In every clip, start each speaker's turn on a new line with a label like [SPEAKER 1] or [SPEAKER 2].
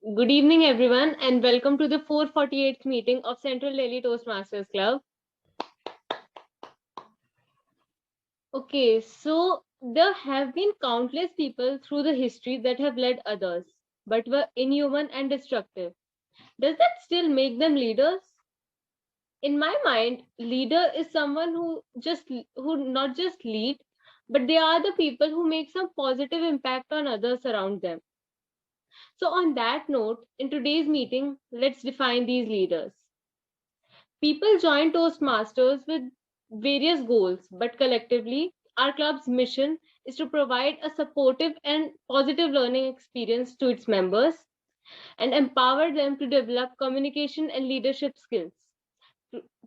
[SPEAKER 1] Good evening, everyone, and welcome to the 448th meeting of Central Delhi Toastmasters Club. Okay, so there have been countless people through the history that have led others, but were inhuman and destructive. Does that still make them leaders? In my mind, leader is someone who not just lead, but they are the people who make some positive impact on others around them. So on that note, in today's meeting, let's define these leaders. People join Toastmasters with various goals, but collectively, our club's mission is to provide a supportive and positive learning experience to its members and empower them to develop communication and leadership skills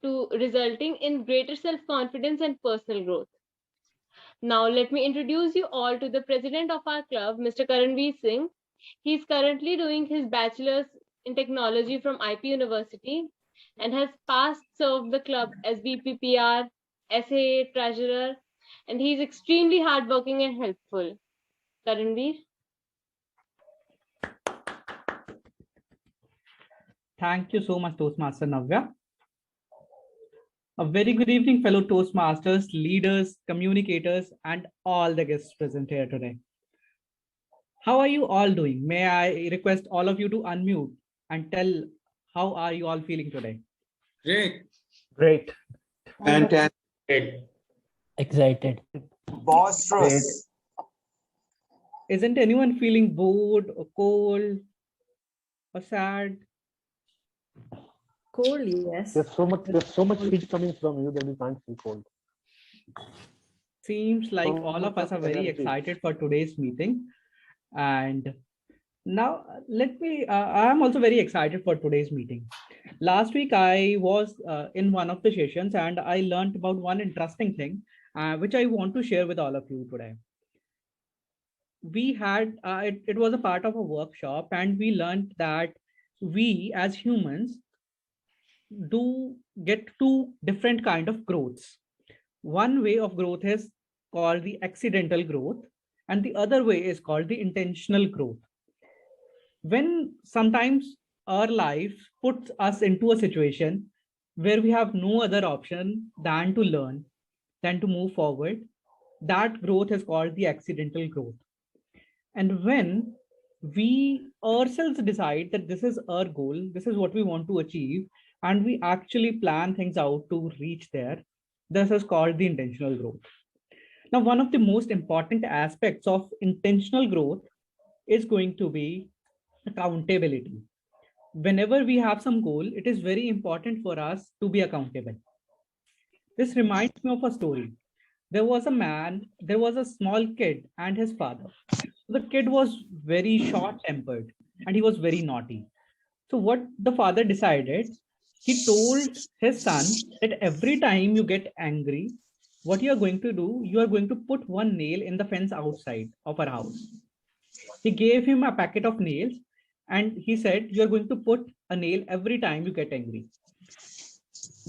[SPEAKER 1] to resulting in greater self-confidence and personal growth. Now, let me introduce you all to the president of our club, Mr. Karanveer Singh. He is currently doing his bachelor's in technology from IP University and has past served the club as VPPR, SAA treasurer, and he is extremely hardworking and helpful. Karanveer?
[SPEAKER 2] Thank you so much, Toastmaster Navya. A very good evening, fellow Toastmasters, leaders, communicators, and all the guests present here today. How are you all doing? May I request all of you to unmute and tell how are you all feeling today?
[SPEAKER 3] Great.
[SPEAKER 4] Fantastic.
[SPEAKER 3] Excited.
[SPEAKER 4] Boisterous.
[SPEAKER 2] Isn't anyone feeling bored or cold or sad?
[SPEAKER 5] Cold, yes.
[SPEAKER 3] There's so much heat coming from you that you can't feel cold.
[SPEAKER 2] Seems like all of us are very excited for today's meeting. And now I am also very excited for today's meeting. Last week, I was in one of the sessions and I learned about one interesting thing, which I want to share with all of you today. We had, it was a part of a workshop, and we learned that we as humans do get two different kind of growths. One way of growth is called the accidental growth, and the other way is called the intentional growth. When sometimes our life puts us into a situation where we have no other option than to learn, than to move forward, that growth is called the accidental growth. And when we ourselves decide that this is our goal, this is what we want to achieve, and we actually plan things out to reach there, this is called the intentional growth. Now, one of the most important aspects of intentional growth is going to be accountability. Whenever we have some goal, it is very important for us to be accountable. This reminds me of a story. There was a small kid and his father. The kid was very short-tempered and he was very naughty. So what the father decided, he told his son that every time you get angry, what you are going to do, you are going to put one nail in the fence outside of our house. He gave him a packet of nails and he said, you are going to put a nail every time you get angry.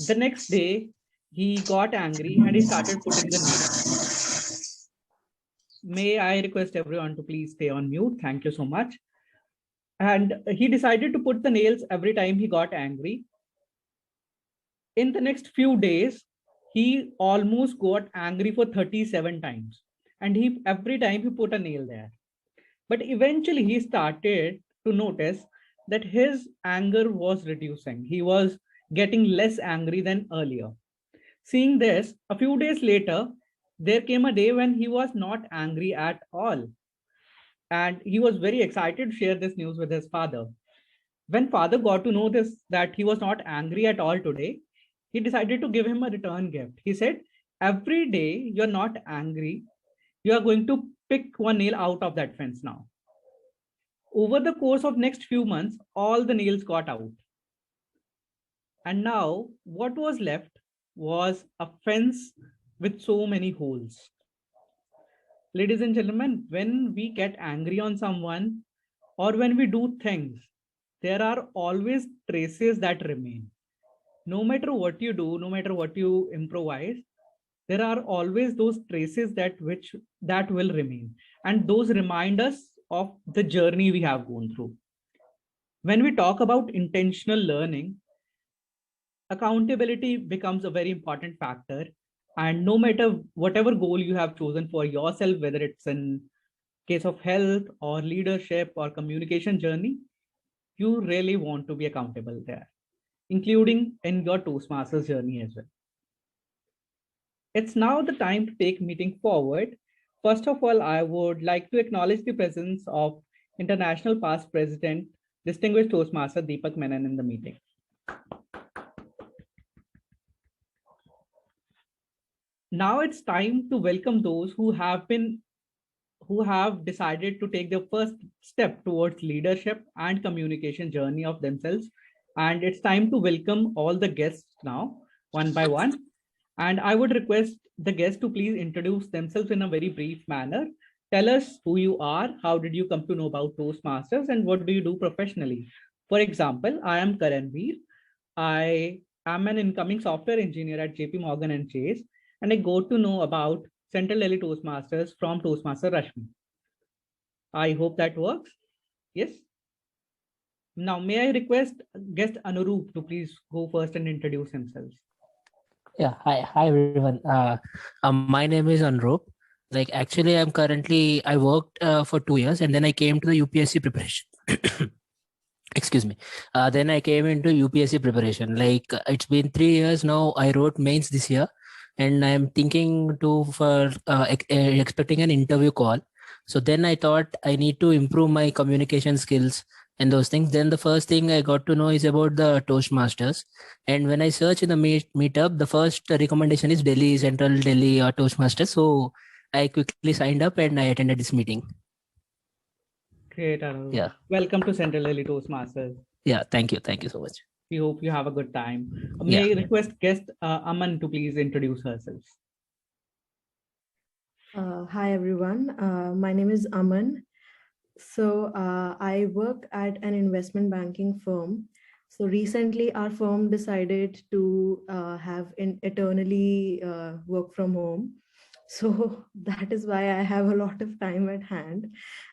[SPEAKER 2] The next day, he got angry and he started putting the nails. May I request everyone to please stay on mute? Thank you so much. And he decided to put the nails every time he got angry. In the next few days, he almost got angry for 37 times. And every time he put a nail there. But eventually he started to notice that his anger was reducing. He was getting less angry than earlier. Seeing this, a few days later, there came a day when he was not angry at all. And he was very excited to share this news with his father. When father got to know this, that he was not angry at all today, he decided to give him a return gift. He said, every day you're not angry, you are going to pick one nail out of that fence now. Over the course of next few months, all the nails got out. And now what was left was a fence with so many holes. Ladies and gentlemen, when we get angry on someone or when we do things, there are always traces that remain. No matter what you do, no matter what you improvise, there are always those traces that will remain. And those remind us of the journey we have gone through. When we talk about intentional learning, accountability becomes a very important factor. And no matter whatever goal you have chosen for yourself, whether it's in case of health or leadership or communication journey, you really want to be accountable there, including in your Toastmasters journey as well. It's now the time to take meeting forward. First of all, I would like to acknowledge the presence of International Past President, Distinguished Toastmaster Deepak Menon in the meeting. Now it's time to welcome those who have decided to take their first step towards leadership and communication journey of themselves. And it's time to welcome all the guests now, one by one. And I would request the guests to please introduce themselves in a very brief manner. Tell us who you are, how did you come to know about Toastmasters, and what do you do professionally? For example, I am Karanveer. I am an incoming software engineer at JP Morgan and Chase, and I got to know about Central Delhi Toastmasters from Toastmaster Rashmi. I hope that works. Yes. Now, may I request guest Anurup to please go first and introduce himself.
[SPEAKER 3] Yeah, hi everyone. My name is Anurup. Like actually, I worked for 2 years and then I came to the UPSC preparation. Excuse me. Then I came into UPSC preparation. Like it's been 3 years now. I wrote mains this year, and I'm thinking for expecting an interview call. So then I thought I need to improve my communication skills and those things. Then the first thing I got to know is about the Toastmasters. And when I search in the meetup, the first recommendation is Delhi, Central Delhi Toastmasters. So I quickly signed up and I attended this meeting.
[SPEAKER 2] Great, Anurup.
[SPEAKER 3] Yeah.
[SPEAKER 2] Welcome to Central Delhi Toastmasters.
[SPEAKER 3] Yeah, thank you. Thank you so much.
[SPEAKER 2] We hope you have a good time. May I request guest Aman to please introduce herself.
[SPEAKER 5] Hi, everyone. My name is Aman. So I work at an investment banking firm. So recently our firm decided to have an eternally work from home. So that is why I have a lot of time at hand.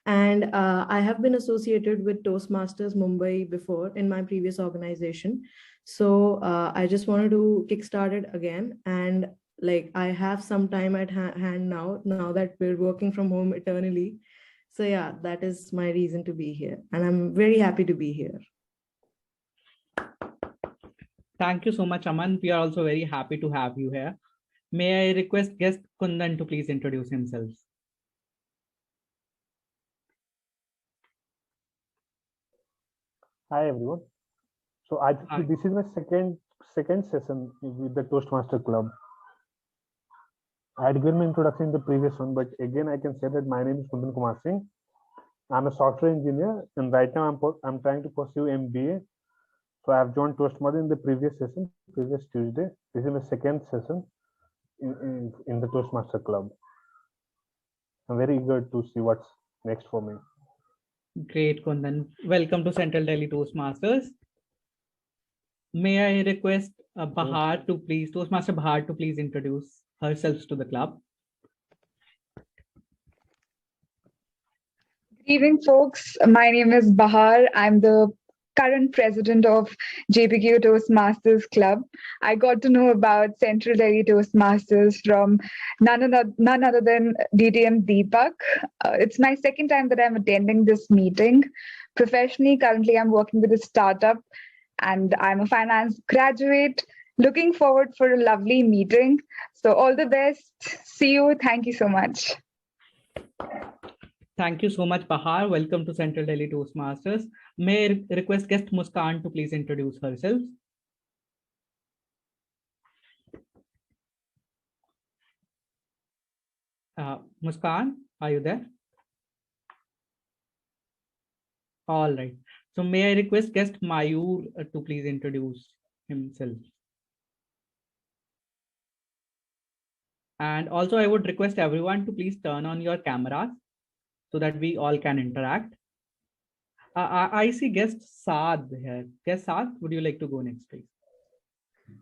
[SPEAKER 5] And I have been associated with Toastmasters Mumbai before in my previous organization. So I just wanted to kickstart it again. And like I have some time at hand now that we're working from home eternally. So yeah, that is my reason to be here. And I'm very happy to be here.
[SPEAKER 2] Thank you so much, Aman. We are also very happy to have you here. May I request guest Kundan to please introduce himself.
[SPEAKER 6] Hi everyone. So this is my second session with the Toastmaster Club. I had given my introduction in the previous one, but again I can say that my name is Kundan Kumar Singh. I'm a software engineer, and right now I'm trying to pursue MBA. So I have joined Toastmasters in the previous session, previous Tuesday. This is my second session in the Toastmaster Club. I'm very eager to see what's next for me.
[SPEAKER 2] Great, Kundan. Welcome to Central Delhi Toastmasters. May I request Bahar to please, Toastmaster Bahar to please introduce herself to the club.
[SPEAKER 7] Good evening, folks. My name is Bahar. I'm the current president of JPQ Toastmasters Club. I got to know about Central Delhi Toastmasters from none other than DTM Deepak. It's my second time that I'm attending this meeting. Professionally, currently I'm working with a startup and I'm a finance graduate. Looking forward for a lovely meeting. So all the best. See you. Thank you so much.
[SPEAKER 2] Thank you so much, Bahar. Welcome to Central Delhi Toastmasters. May I request guest Muskan to please introduce herself. Muskan, are you there? All right. So may I request guest Mayur to please introduce himself. And also I would request everyone to please turn on your cameras so that we all can interact. I see guest Saad here. Guest Saad, would you like to go next, please?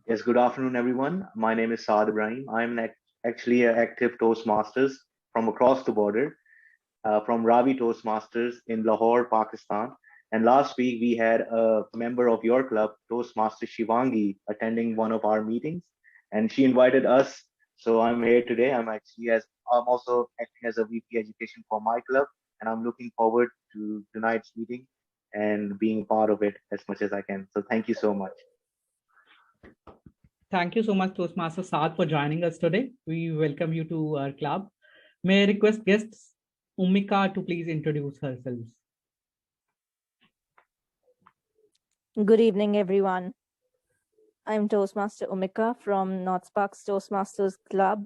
[SPEAKER 8] Yes, good afternoon, everyone. My name is Saad Ibrahim. I'm actually an active Toastmasters from across the border, from Ravi Toastmasters in Lahore, Pakistan. And last week we had a member of your club, Toastmaster Shivangi, attending one of our meetings, and she invited us. So I'm here today. I'm also acting as a VP Education for my club, and I'm looking forward to tonight's meeting and being a part of it as much as I can. So thank you so much.
[SPEAKER 2] Thank you so much, Toastmaster Saad, for joining us today. We welcome you to our club. May I request guests Umika to please introduce herself.
[SPEAKER 9] Good evening, everyone. I'm Toastmaster Umika from North Sparks Toastmasters Club.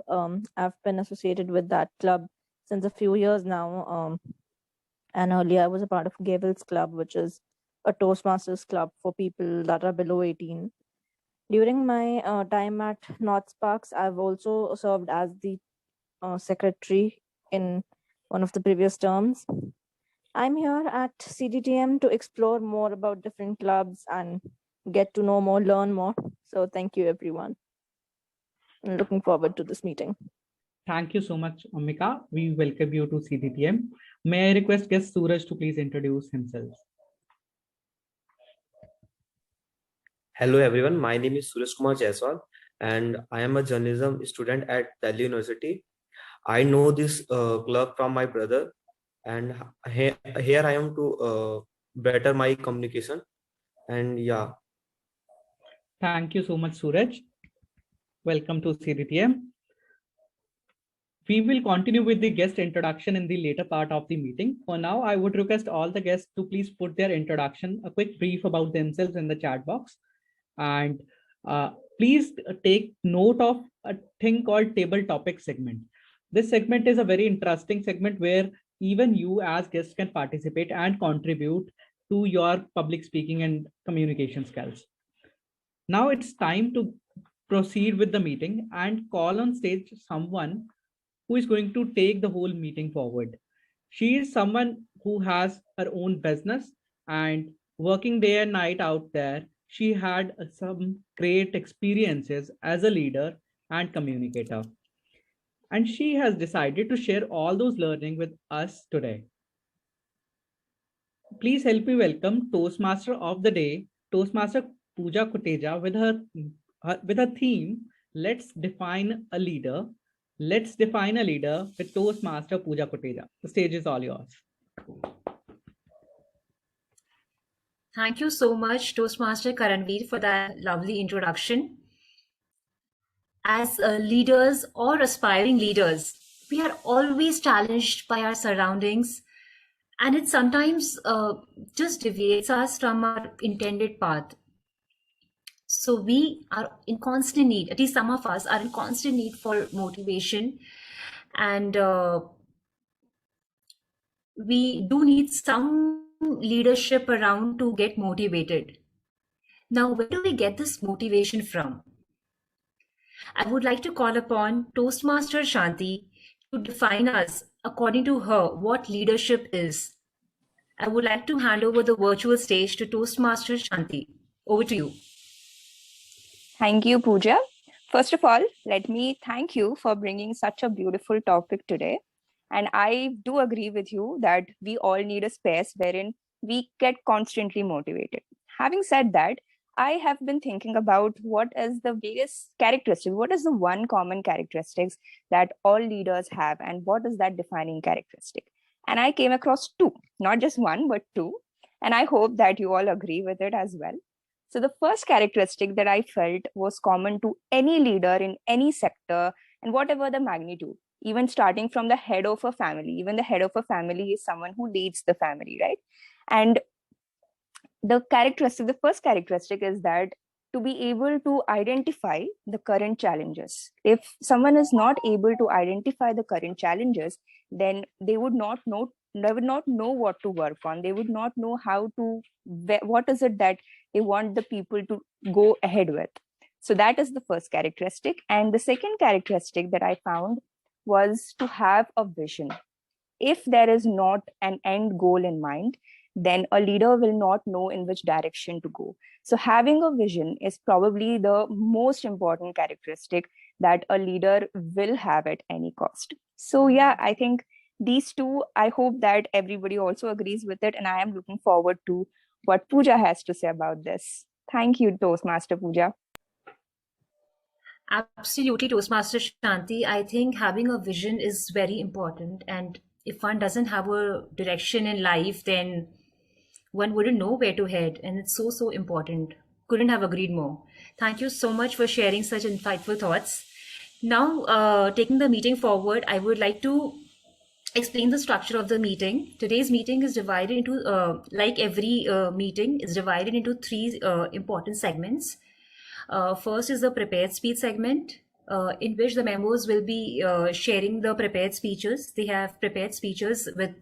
[SPEAKER 9] I've been associated with that club since a few years now. And earlier I was a part of Gavel's Club, which is a Toastmasters club for people that are below 18. During my time at North Sparks, I've also served as the secretary in one of the previous terms. I'm here at CDTM to explore more about different clubs and get to know more, learn more. So thank you, everyone. I'm looking forward to this meeting.
[SPEAKER 2] Thank you so much, Umika. We welcome you to CDTM. May I request guest Suraj to please introduce himself.
[SPEAKER 10] Hello everyone, my name is Suraj Kumar Jaiswal and I am a journalism student at Delhi University. I know this club from my brother and here I am to better my communication and yeah.
[SPEAKER 2] Thank you so much, Suraj. Welcome to CDTM. We will continue with the guest introduction in the later part of the meeting. For now, I would request all the guests to please put their introduction, a quick brief about themselves in the chat box. And please take note of a thing called table topic segment. This segment is a very interesting segment where even you as guests can participate and contribute to your public speaking and communication skills. Now it's time to proceed with the meeting and call on stage someone who is going to take the whole meeting forward. She is someone who has her own business and working day and night out there. She had some great experiences as a leader and communicator. And she has decided to share all those learning with us today. Please help me welcome Toastmaster of the Day, Toastmaster Pooja Kuteja with her theme, Let's Define a Leader. Let's define a leader with Toastmaster Pooja Kuteja. The stage is all yours.
[SPEAKER 11] Thank you so much, Toastmaster Karanveer, for that lovely introduction. As leaders or aspiring leaders, we are always challenged by our surroundings, and it sometimes just deviates us from our intended path. So we are in constant need, at least some of us are in constant need for motivation, and we do need some leadership around to get motivated. Now, where do we get this motivation from? I would like to call upon Toastmaster Shanti to define us, according to her, what leadership is. I would like to hand over the virtual stage to Toastmaster Shanti. Over to you.
[SPEAKER 12] Thank you, Pooja. First of all, let me thank you for bringing such a beautiful topic today. And I do agree with you that we all need a space wherein we get constantly motivated. Having said that, I have been thinking about what is the various characteristics, what is the one common characteristics that all leaders have, and what is that defining characteristic? And I came across two, not just one, but two. And I hope that you all agree with it as well. So the first characteristic that I felt was common to any leader in any sector and whatever the magnitude, even starting from the head of a family. Even the head of a family is someone who leads the family, right? And the first characteristic is that to be able to identify the current challenges. If someone is not able to identify the current challenges, then they would not know what to work on. They would not know what is it that they want the people to go ahead with. So that is the first characteristic. And the second characteristic that I found was to have a vision. If there is not an end goal in mind, then a leader will not know in which direction to go. So having a vision is probably the most important characteristic that a leader will have at any cost. So yeah, I think these two, I hope that everybody also agrees with it, and I am looking forward to what Pooja has to say about this. Thank you, Toastmaster Pooja.
[SPEAKER 11] Absolutely, Toastmaster Shanti. I think having a vision is very important. And if one doesn't have a direction in life, then one wouldn't know where to head. And it's so, so important. Couldn't have agreed more. Thank you so much for sharing such insightful thoughts. Now, taking the meeting forward, I would like to explain the structure of the meeting. Today's meeting is divided into, like every meeting, is divided into three important segments. First is the prepared speech segment, in which the members will be sharing the prepared speeches. They have prepared speeches with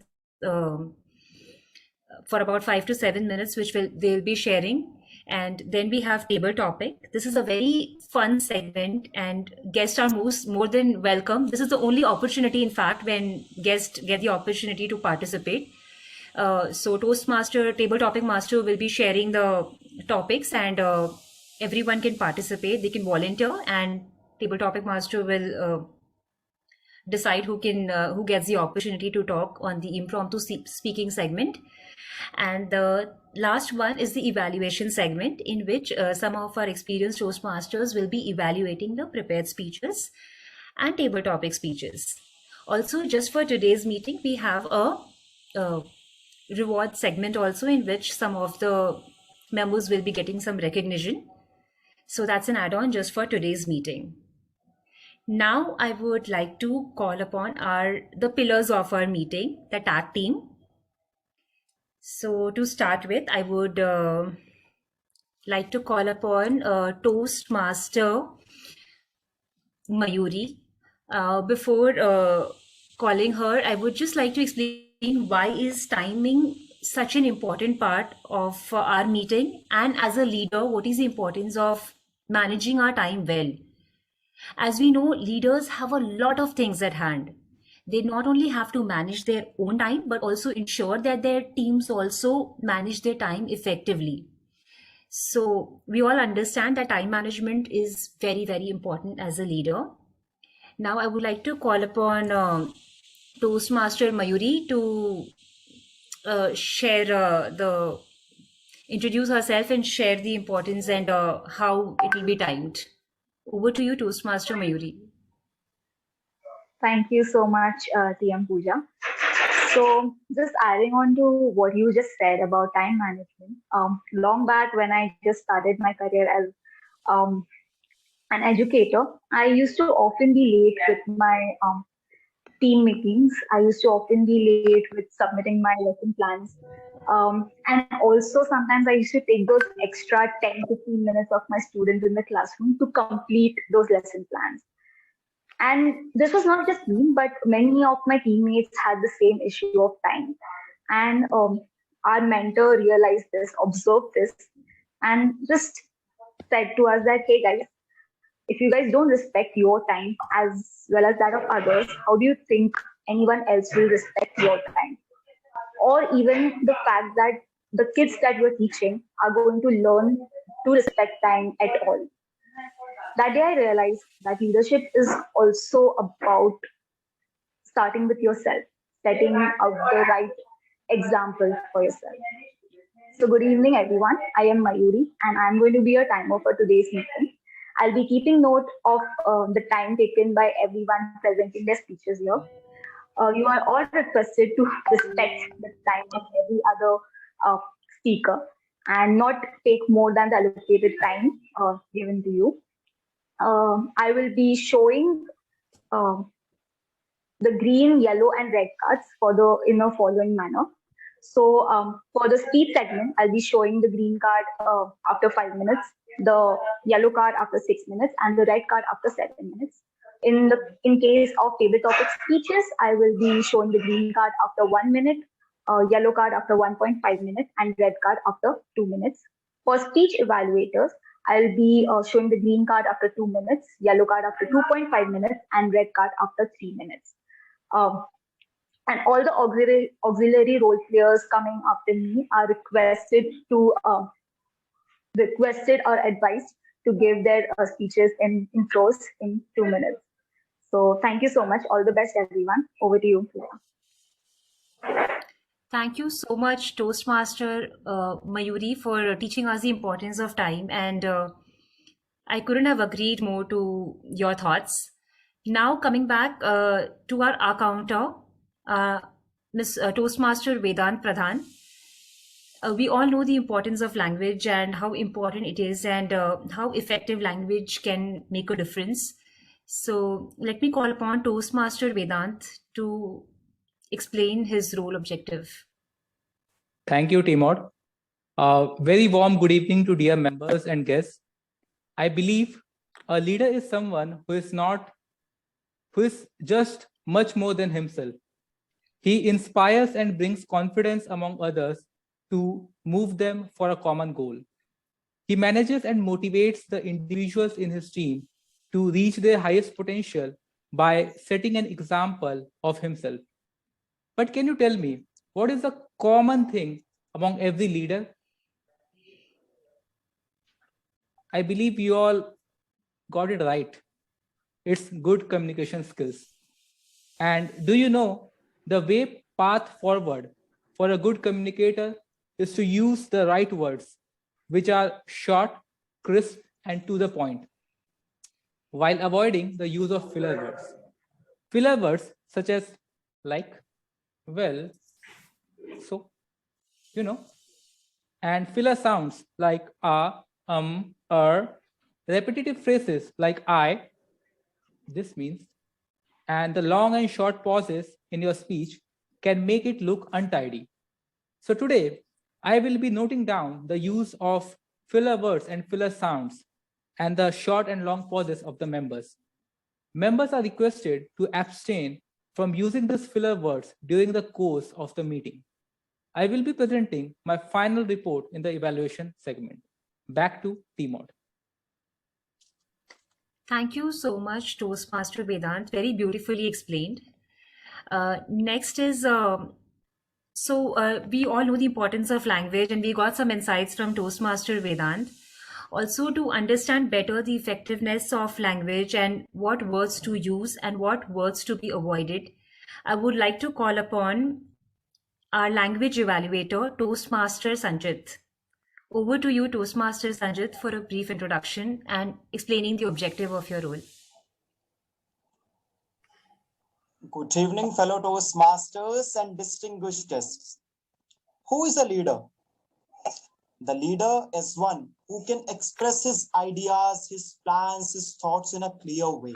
[SPEAKER 11] for about 5 to 7 minutes, which they'll be sharing. And then we have table topic. This is a very fun segment, and guests are more than welcome. This is the only opportunity, in fact, when guests get the opportunity to participate. So Toastmaster, table topic master will be sharing the topics, and everyone can participate. They can volunteer, and table topic master will decide who gets the opportunity to talk on the impromptu speaking segment. And the last one is the evaluation segment, in which some of our experienced Toastmasters will be evaluating the prepared speeches and table topic speeches. Also, just for today's meeting, we have a reward segment also, in which some of the members will be getting some recognition. So that's an add-on just for today's meeting. Now I would like to call upon the pillars of our meeting, the tag team. So to start with, I would like to call upon Toastmaster Mayuri. Before calling her, I would just like to explain why is timing such an important part of our meeting, and as a leader, what is the importance of managing our time well. As we know, leaders have a lot of things at hand. They not only have to manage their own time, but also ensure that their teams also manage their time effectively. So we all understand that time management is very, very important as a leader. Now I would like to call upon Toastmaster Mayuri to introduce herself and share the importance and how it will be timed. Over to you, Toastmaster Mayuri.
[SPEAKER 7] Thank you so much, TM Pooja. So just adding on to what you just said about time management, long back when I just started my career as an educator, I used to often be late with my team meetings. I used to often be late with submitting my lesson plans. And also sometimes I used to take those extra 10-15 minutes of my students in the classroom to complete those lesson plans. And this was not just me, but many of my teammates had the same issue of time. And our mentor realized this, observed this, and just said to us that, hey guys, if you guys don't respect your time as well as that of others, how do you think anyone else will respect your time? Or even the fact that the kids that you're teaching are going to learn to respect time at all. That day I realized that leadership is also about starting with yourself, setting out the right example for yourself. So good evening, everyone. I am Mayuri, and I'm going to be a timer for today's meeting. I'll be keeping note of the time taken by everyone presenting their speeches here. You are all requested to respect the time of every other speaker and not take more than the allocated time given to you. I will be showing the green, yellow, and red cards in the following manner. So for the speech segment, I'll be showing the green card after 5 minutes, the yellow card after 6 minutes, and the red card after 7 minutes. In case of table topic speeches, I will be showing the green card after 1 minute, yellow card after 1.5 minutes, and red card after 2 minutes. For speech evaluators, I'll be showing the green card after 2 minutes, yellow card after 2.5 minutes, and red card after 3 minutes. And all the auxiliary role players coming after me are requested or advised to give their speeches in intros in 2 minutes. So thank you so much. All the best, everyone. Over to you, Priya.
[SPEAKER 11] Thank you so much, Toastmaster Mayuri, for teaching us the importance of time. And I couldn't have agreed more to your thoughts. Now, coming back to our counter, Ms. Toastmaster Vedant Pradhan. We all know the importance of language and how important it is, and how effective language can make a difference. So let me call upon Toastmaster Vedant to explain his role objective.
[SPEAKER 2] Thank you, Timor. Very warm good evening to dear members and guests. I believe a leader is someone who is just much more than himself. He inspires and brings confidence among others to move them for a common goal. He manages and motivates the individuals in his team to reach their highest potential by setting an example of himself. But can you tell me, what is the common thing among every leader? I believe you all got it right. It's good communication skills. And do you know the way path forward for a good communicator is to use the right words, which are short, crisp, and to the point, while avoiding the use of filler words. Filler words such as like, well, so, and filler sounds like repetitive phrases like I, this means, and the long and short pauses in your speech can make it look untidy. So today, I will be noting down the use of filler words and filler sounds and the short and long pauses of the members. Members are requested to abstain from using these filler words during the course of the meeting. I will be presenting my final report in the evaluation segment. Back to Timor.
[SPEAKER 11] Thank you so much, Toastmaster Vedant. Very beautifully explained. Next is, we all know the importance of language, and we got some insights from Toastmaster Vedant. Also, to understand better the effectiveness of language and what words to use and what words to be avoided, I would like to call upon our language evaluator, Toastmaster Sanjit. Over to you, Toastmaster Sanjit, for a brief introduction and explaining the objective of your role.
[SPEAKER 4] Good evening, fellow Toastmasters and distinguished guests. Who is a leader? The leader is one who can express his ideas, his plans, his thoughts in a clear way.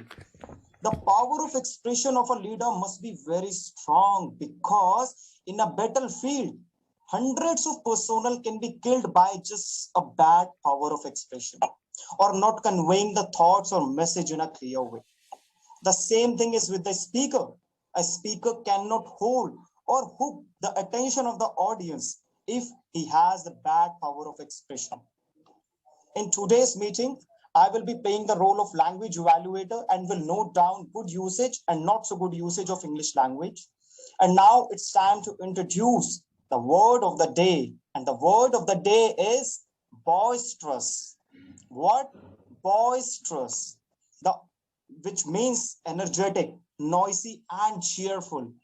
[SPEAKER 4] The power of expression of a leader must be very strong, because in a battlefield, hundreds of personnel can be killed by just a bad power of expression or not conveying the thoughts or message in a clear way. The same thing is with the speaker. A speaker cannot hold or hook the attention of the audience if he has a bad power of expression. In today's meeting, I will be playing the role of language evaluator and will note down good usage and not so good usage of English language. And now it's time to introduce the word of the day. And the word of the day is boisterous. What? Boisterous. Which means energetic, noisy, and cheerful.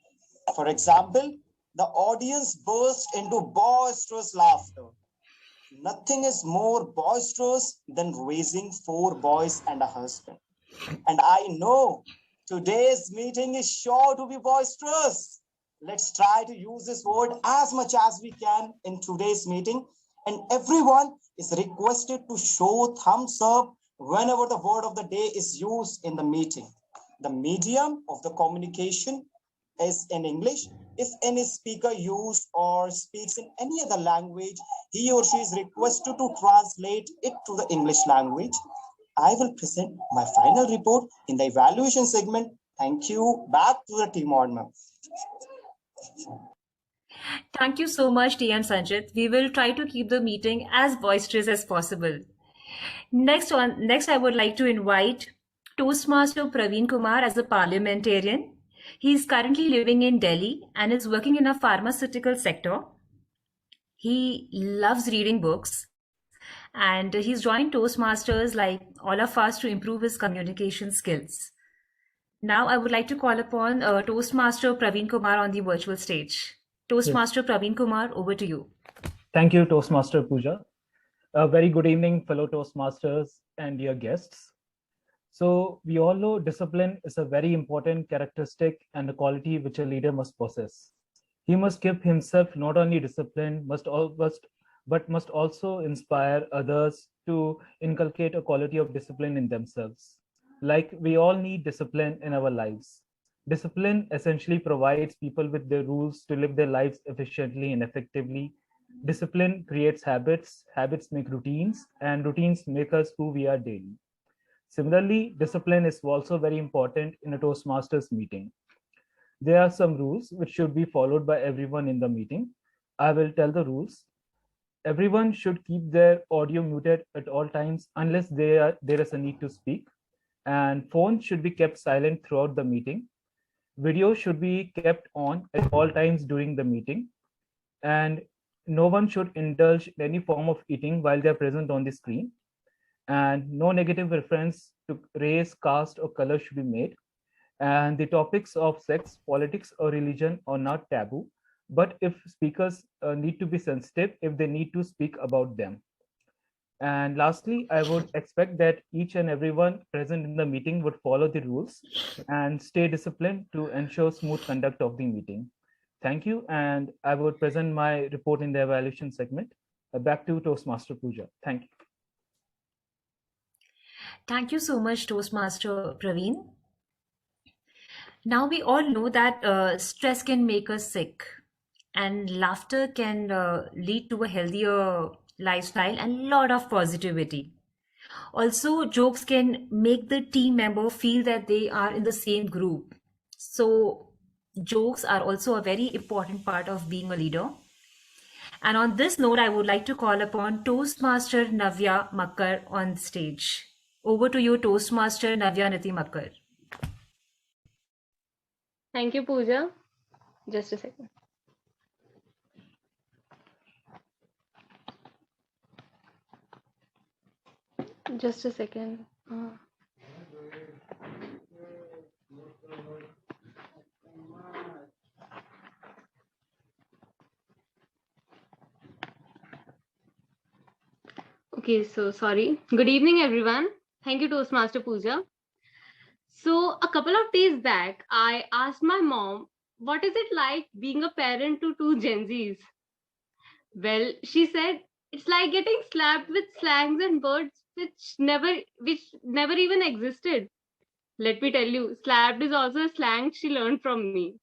[SPEAKER 4] For example, the audience burst into boisterous laughter. Nothing is more boisterous than raising 4 boys and a husband. And I know today's meeting is sure to be boisterous. Let's try to use this word as much as we can in today's meeting. And everyone is requested to show thumbs up whenever the word of the day is used in the meeting. The medium of the communication is in English. If any speaker uses or speaks in any other language, he or she is requested to translate it to the English language. I will present my final report in the evaluation segment. Thank you. Back to the team, ma'am.
[SPEAKER 11] Thank you so much, TM Sanjit. We will try to keep the meeting as boisterous as possible. Next, I would like to invite Toastmaster Praveen Kumar as a parliamentarian. He is currently living in Delhi and is working in a pharmaceutical sector. He loves reading books, and he's joined Toastmasters like all of us to improve his communication skills. Now I would like to call upon Toastmaster Praveen Kumar on the virtual stage. Toastmaster Praveen Kumar, over to you.
[SPEAKER 13] Thank you, Toastmaster Pooja. A very good evening, fellow Toastmasters and dear guests. So we all know discipline is a very important characteristic and a quality which a leader must possess. He must keep himself not only disciplined, but must also inspire others to inculcate a quality of discipline in themselves. Like we all need discipline in our lives. Discipline essentially provides people with the rules to live their lives efficiently and effectively. Discipline creates habits, habits make routines, and routines make us who we are daily. Similarly, discipline is also very important in a Toastmasters meeting. There are some rules which should be followed by everyone in the meeting. I will tell the rules. Everyone should keep their audio muted at all times unless there is a need to speak. And phones should be kept silent throughout the meeting. Video should be kept on at all times during the meeting. And no one should indulge in any form of eating while they are present on the screen. And no negative reference to race, caste, or color should be made. And the topics of sex, politics, or religion are not taboo. But if speakers need to be sensitive if they need to speak about them. And lastly, I would expect that each and everyone present in the meeting would follow the rules and stay disciplined to ensure smooth conduct of the meeting. Thank you, and I would present my report in the evaluation segment. Back to Toastmaster Pooja. Thank you.
[SPEAKER 11] Thank you so much, Toastmaster Praveen. Now we all know that stress can make us sick, and laughter can lead to a healthier lifestyle and a lot of positivity. Also, jokes can make the team member feel that they are in the same group. So, jokes are also a very important part of being a leader. And on this note, I would like to call upon Toastmaster Navya Makkar on stage. Over to you, Toastmaster Navya Niti Makkar.
[SPEAKER 1] Thank you, Pooja. Just a second. Just a second. Okay, so sorry. Good evening, everyone. Thank you, Toastmaster Pooja. So a couple of days back, I asked my mom, what is it like being a parent to two Gen Zs? Well, she said, it's like getting slapped with slangs and words which never even existed. Let me tell you, slapped is also a slang she learned from me.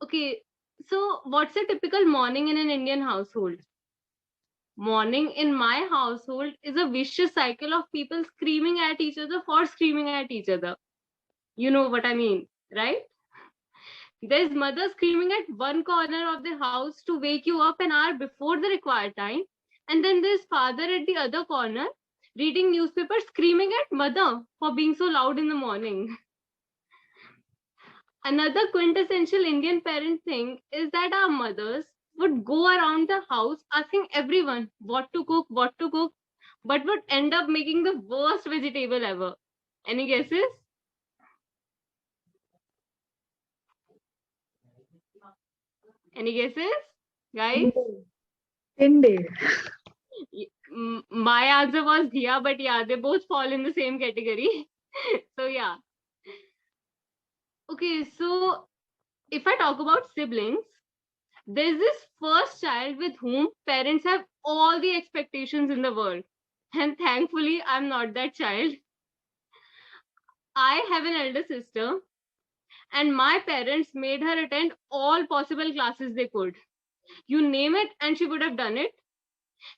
[SPEAKER 1] Okay, so what's a typical morning in an Indian household? Morning in my household is a vicious cycle of people screaming at each other for screaming at each other. You know what I mean, right? There's mother screaming at one corner of the house to wake you up an hour before the required time. And then there's father at the other corner reading newspaper screaming at mother for being so loud in the morning. Another quintessential Indian parent thing is that our mothers would go around the house asking everyone what to cook, but would end up making the worst vegetable ever. Any guesses? Any guesses, guys?
[SPEAKER 7] Indi.
[SPEAKER 1] My answer was Dhia, but yeah, they both fall in the same category. So yeah. Okay, so if I talk about siblings, there's this first child with whom parents have all the expectations in the world. And thankfully, I'm not that child. I have an elder sister, and my parents made her attend all possible classes they could. You name it, and she would have done it.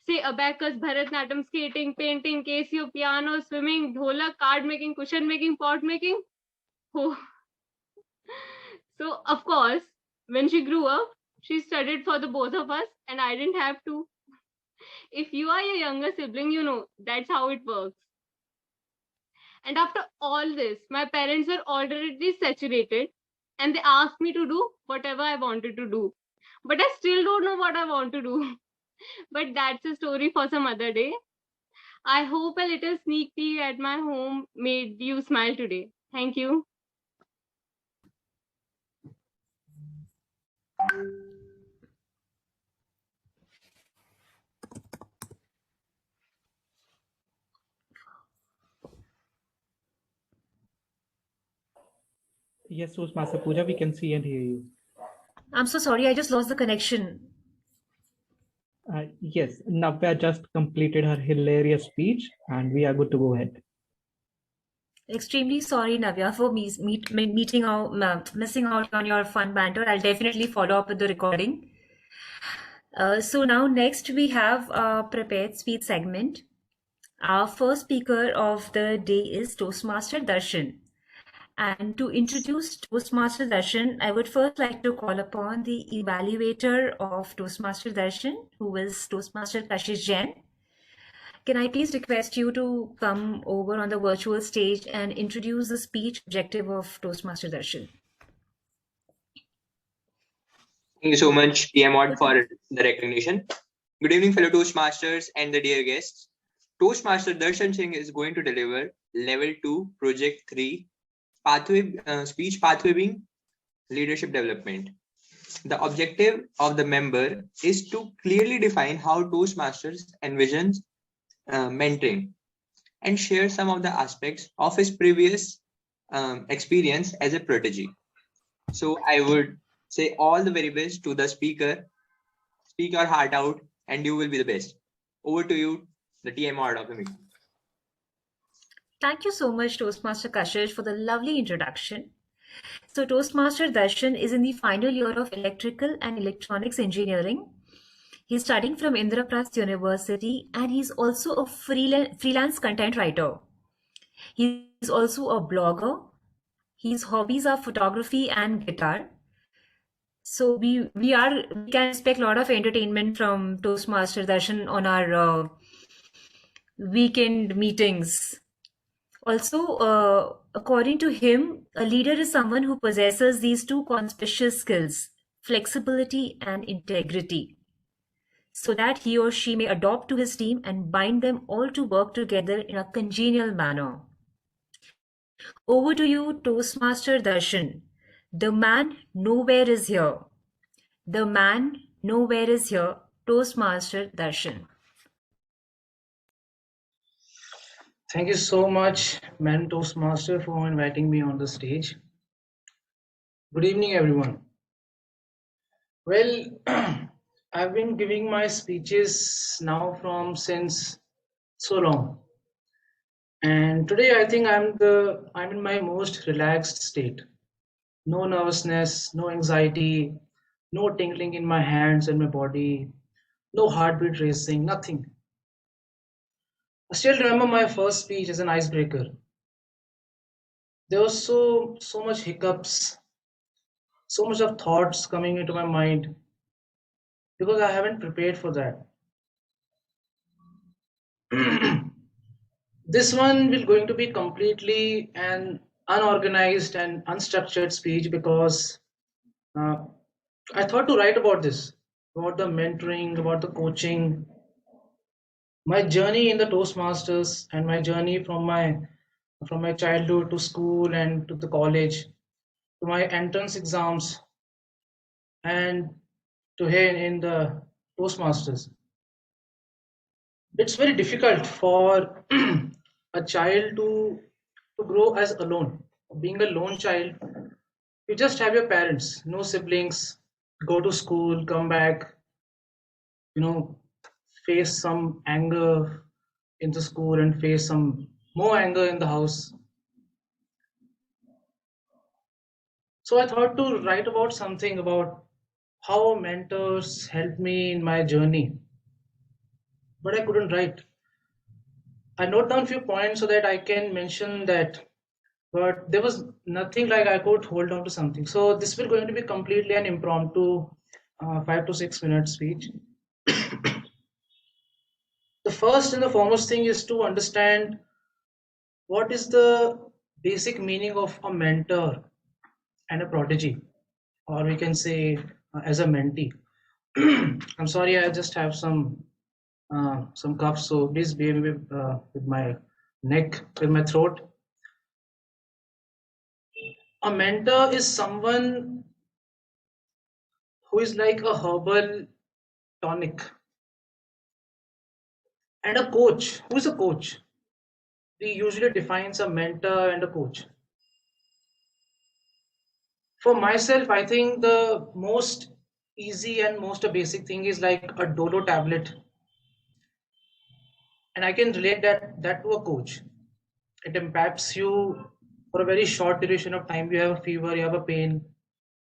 [SPEAKER 1] Say abacus, Bharatanatyam, skating, painting, Casio, piano, swimming, dholak, card making, cushion making, pot making. Oh. So, of course, when she grew up, she studied for the both of us, and I didn't have to. If you are a younger sibling, you know that's how it works. And after all this, my parents were already saturated, and they asked me to do whatever I wanted to do. But I still don't know what I want to do. But that's a story for some other day. I hope a little sneak peek at my home made you smile today. Thank you.
[SPEAKER 2] Yes, Toastmaster Pooja, we can see and hear you.
[SPEAKER 11] I'm so sorry, I just lost the connection.
[SPEAKER 2] Yes, Navya just completed her hilarious speech and we are good to go ahead.
[SPEAKER 11] Extremely sorry, Navya, for missing out on your fun banter. I'll definitely follow up with the recording. So now next we have a prepared speech segment. Our first speaker of the day is Toastmaster Darshan. And to introduce Toastmaster Darshan, I would first like to call upon the evaluator of Toastmaster Darshan, who is Toastmaster Kashish Jain. Can I please request you to come over on the virtual stage and introduce the speech objective of Toastmaster Darshan?
[SPEAKER 14] Thank you so much, TM Mod, for the recognition. Good evening, fellow Toastmasters and the dear guests. Toastmaster Darshan Singh is going to deliver Level 2, Project 3, Speech Pathway being Leadership Development. The objective of the member is to clearly define how Toastmasters envisions mentoring and share some of the aspects of his previous experience as a protege. So I would say all the very best to the speaker. Speak your heart out and you will be the best. Over to you, the TMR of the meeting.
[SPEAKER 11] Thank you so much, Toastmaster Kashish, for the lovely introduction. So Toastmaster Darshan is in the final year of Electrical and Electronics Engineering. He's studying from Indraprasth University and he's also a freelance content writer. He's also a blogger. His hobbies are photography and guitar. So we can expect a lot of entertainment from Toastmaster Darshan on our weekend meetings. Also, according to him, a leader is someone who possesses these two conspicuous skills, flexibility and integrity, so that he or she may adopt to his team and bind them all to work together in a congenial manner. Over to you, Toastmaster Darshan. The man nowhere is here. The man nowhere is here, Toastmaster Darshan.
[SPEAKER 15] Thank you so much, Man Toastmaster, for inviting me on the stage. Good evening, everyone. Well, I've been giving my speeches now from since so long. And today I think I'm in my most relaxed state. No nervousness, no anxiety, no tingling in my hands and my body, no heartbeat racing, nothing. I still remember my first speech as an icebreaker. There was so much hiccups, so much of thoughts coming into my mind because I haven't prepared for that. This one will going to be completely an unorganized and unstructured speech because I thought to write about this, about the mentoring, about the coaching, my journey in the Toastmasters and my journey from my childhood to school and to the college, to my entrance exams and to here in the Toastmasters. It's very difficult for a child to grow as alone. Being a lone child, you just have your parents, no siblings, go to school, come back, face some anger in the school and face some more anger in the house. So I thought to write about something about how mentors helped me in my journey, but I couldn't write. I note down a few points so that I can mention that, but there was nothing like I could hold on to something. So this will going to be completely an impromptu 5 to 6 minute speech. The first and the foremost thing is to understand what is the basic meaning of a mentor and a prodigy, or we can say as a mentee. I'm sorry, I just have some cough, so please bear with my neck, with my throat. A mentor is someone who is like a herbal tonic, and a coach. Who is a coach? We usually define a mentor and a coach. For myself, I think the most easy and most basic thing is like a Dolo tablet. And I can relate that to a coach. It impacts you for a very short duration of time. You have a fever, you have a pain,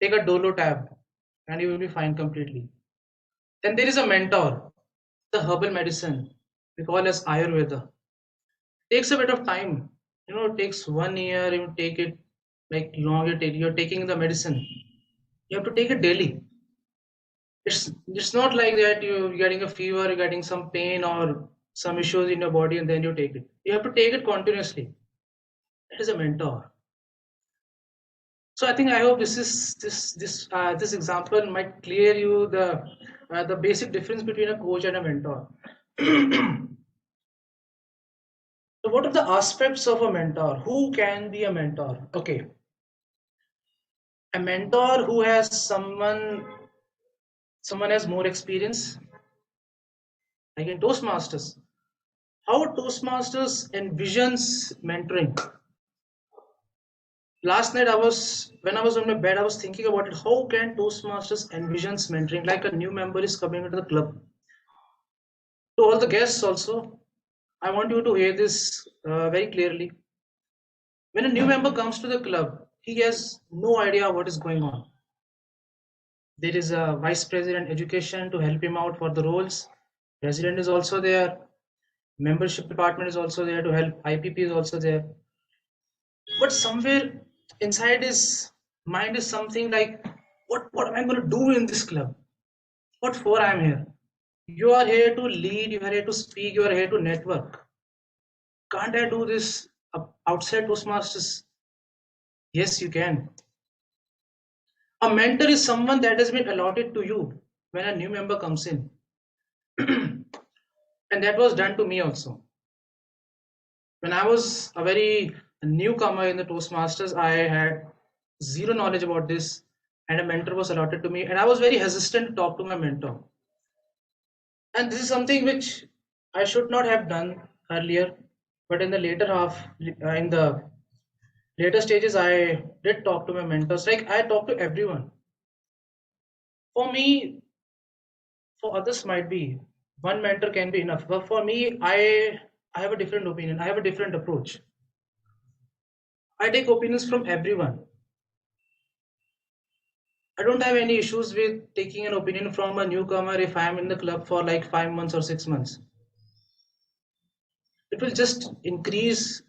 [SPEAKER 15] take a Dolo tab and you will be fine completely. Then there is a mentor, the herbal medicine we call as Ayurveda. Takes a bit of time. It takes 1 year. You take it like longer. You're taking the medicine. You have to take it daily. It's not like that you're getting a fever, you're getting some pain or some issues in your body, and then you take it. You have to take it continuously. It is a mentor. So I hope this example might clear you the basic difference between a coach and a mentor. So what are the aspects of a mentor? Who can be a mentor? Okay. A mentor who has someone has more experience, like in Toastmasters. How Toastmasters envisions mentoring. Last night when I was on my bed, I was thinking about it. How can Toastmasters envisions mentoring? Like a new member is coming into the club. To all the guests also, I want you to hear this very clearly. When a new member comes to the club, he has no idea what is going on. There is a vice president education to help him out for the roles. President is also there. Membership department is also there to help. IPP is also there. But somewhere inside his mind is something like, what am I going to do in this club? What for I am here? You are here to lead, you are here to speak, you are here to network. Can't I do this outside Toastmasters? Yes, you can. A mentor is someone that has been allotted to you when a new member comes in. And that was done to me also. When I was a very newcomer in the Toastmasters, I had zero knowledge about this, and a mentor was allotted to me, and I was very hesitant to talk to my mentor. And this is something which I should not have done earlier, but in the later in the later stages, I did talk to my mentors. Like I talked to everyone. For me, for others might be one mentor can be enough, but for me, I have a different opinion. I have a different approach. I take opinions from everyone. I don't have any issues with taking an opinion from a newcomer if I am in the club for like 5 months or 6 months. It will just increase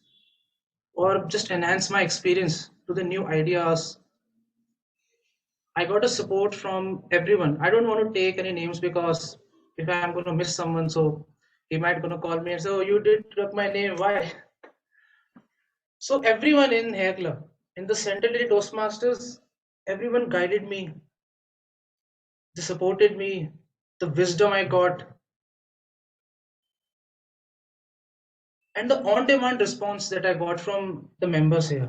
[SPEAKER 15] or just enhance my experience to the new ideas. I got a support from everyone. I don't want to take any names because if I'm going to miss someone, so he might going to call me and say, "Oh, you did took my name. Why?" So everyone in Hair Club, in the Central Delhi Toastmasters, everyone guided me. They supported me. The wisdom I got, and the on-demand response that I got from the members here.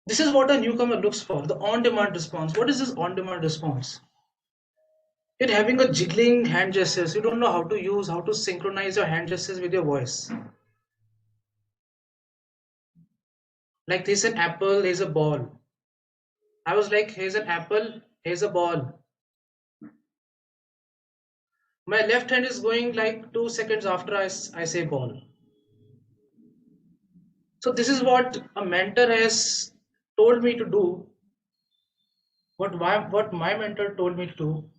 [SPEAKER 15] This is what a newcomer looks for, the on-demand response. What is this on-demand response? You're having a jiggling hand gestures. You don't know how to synchronize your hand gestures with your voice. Like there's an apple, there's a ball. I was like, here's an apple, here's a ball. My left hand is going like 2 seconds after I say ball. So this is what a mentor has told me to do. What my mentor told me to do.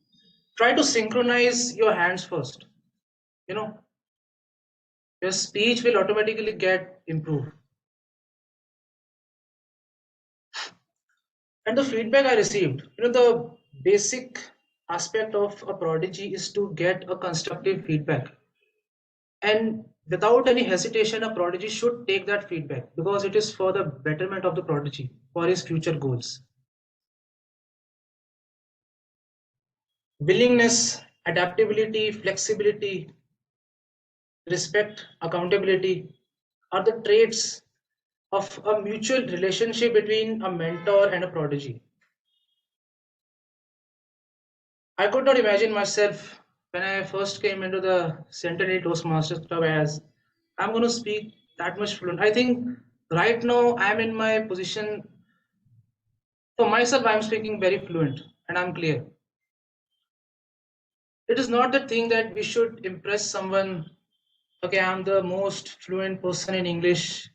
[SPEAKER 15] Try to synchronize your hands first. Your speech will automatically get improved. And the feedback I received, the basic aspect of a prodigy is to get a constructive feedback. And without any hesitation, a prodigy should take that feedback because it is for the betterment of the prodigy, for his future goals. Willingness, adaptability, flexibility, respect, accountability are the traits of a mutual relationship between a mentor and a prodigy. I could not imagine myself when I first came into the Central Delhi Toastmasters Club as I'm going to speak that much fluent. I think right now I'm in my position For myself, I'm speaking very fluent and I'm clear. It is not the thing that we should impress someone. Okay, I'm the most fluent person in English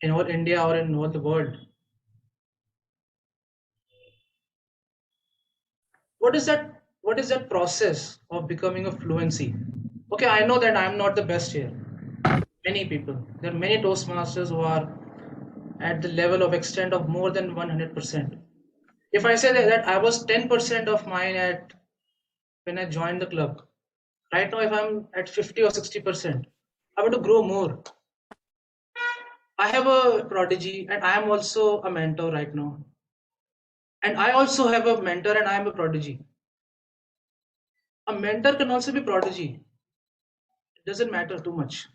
[SPEAKER 15] in all India or in all the world. What is that process of becoming a fluency? Okay, I know that I'm not the best here. Many people, there are many Toastmasters who are at the level of extent of more than 100%. If I say that I was 10% of mine at when I joined the club, right now if I'm at 50 or 60%, I want to grow more. I have a prodigy and I am also a mentor right now. And I also have a mentor and I am a prodigy. A mentor can also be prodigy. It doesn't matter too much.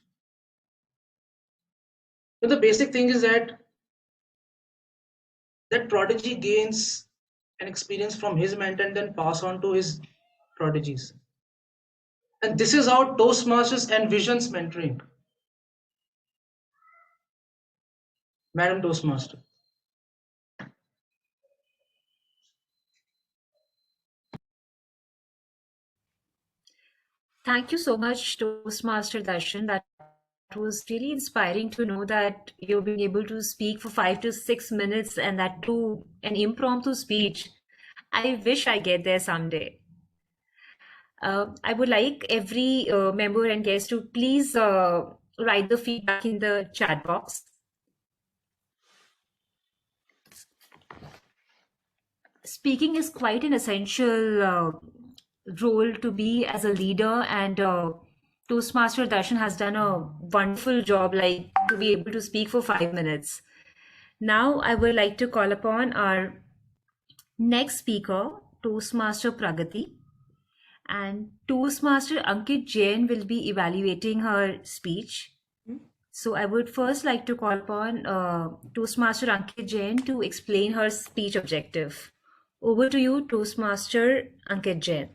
[SPEAKER 15] But the basic thing is that prodigy gains an experience from his mentor and then pass on to his prodigies. And this is how Toastmasters envisions mentoring. Madam Toastmaster.
[SPEAKER 11] Thank you so much, Toastmaster Darshan. That was really inspiring to know that you're being able to speak for 5 to 6 minutes and that too an impromptu speech. I wish I get there someday. I would like every member and guest to please write the feedback in the chat box. Speaking is quite an essential role to be as a leader, and Toastmaster Darshan has done a wonderful job, like to be able to speak for 5 minutes. Now I would like to call upon our next speaker, Toastmaster Pragati. And Toastmaster Ankit Jain will be evaluating her speech. So I would first like to call upon Toastmaster Ankit Jain to explain her speech objective. Over to you, Toastmaster Ankit Jain.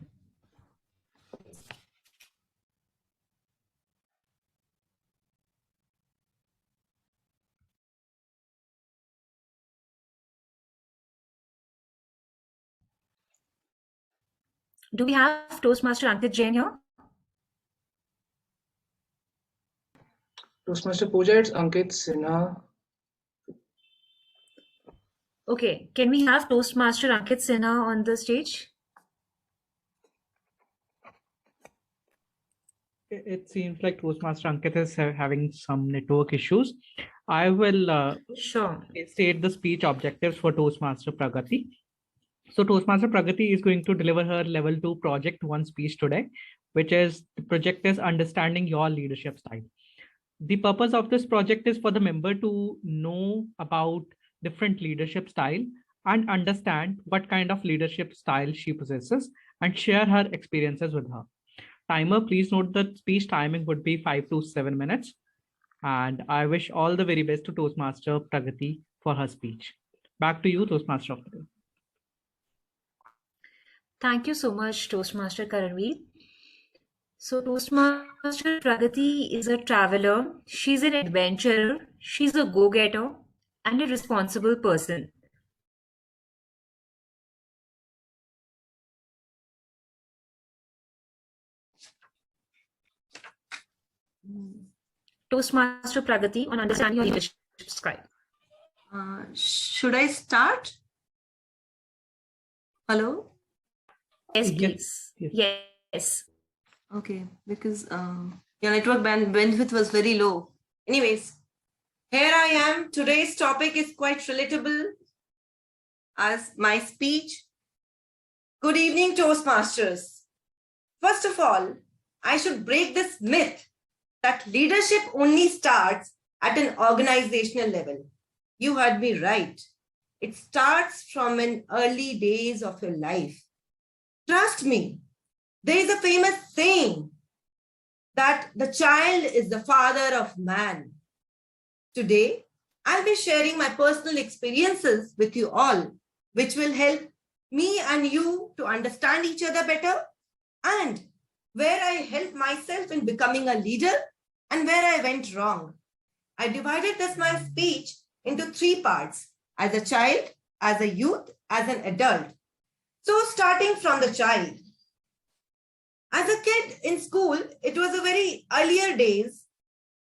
[SPEAKER 11] Do we have Toastmaster Ankit Jain here?
[SPEAKER 15] Toastmaster Pooja, it's Ankit Sinha.
[SPEAKER 11] Okay, can we have Toastmaster Ankit Sinha on the stage?
[SPEAKER 2] It seems like Toastmaster Ankit is having some network issues. I will state the speech objectives for Toastmaster Pragati. So Toastmaster Pragati is going to deliver her level 2 project 1 speech today, which is the project is understanding your leadership style. The purpose of this project is for the member to know about different leadership style and understand what kind of leadership style she possesses and share her experiences with her. Timer, please note that speech timing would be 5 to 7 minutes. And I wish all the very best to Toastmaster Pragati for her speech. Back to you, Toastmaster of the day.
[SPEAKER 11] Thank you so much, Toastmaster Karanveer. So Toastmaster Pragati is a traveler, she's an adventurer, she's a go-getter and a responsible person. Toastmaster Pragati on understanding your leadership style.
[SPEAKER 16] Should I start? Hello?
[SPEAKER 11] Yes, please. Yes.
[SPEAKER 16] Okay, because your network bandwidth was very low. Anyways, here I am. Today's topic is quite relatable as my speech. Good evening, Toastmasters. First of all, I should break this myth that leadership only starts at an organizational level. You heard me right. It starts from an early days of your life. Trust me, there is a famous saying that the child is the father of man. Today, I'll be sharing my personal experiences with you all, which will help me and you to understand each other better, and where I helped myself in becoming a leader and where I went wrong. I divided my speech into 3 parts: as a child, as a youth, as an adult. So starting from the child. As a kid in school, it was a very earlier days.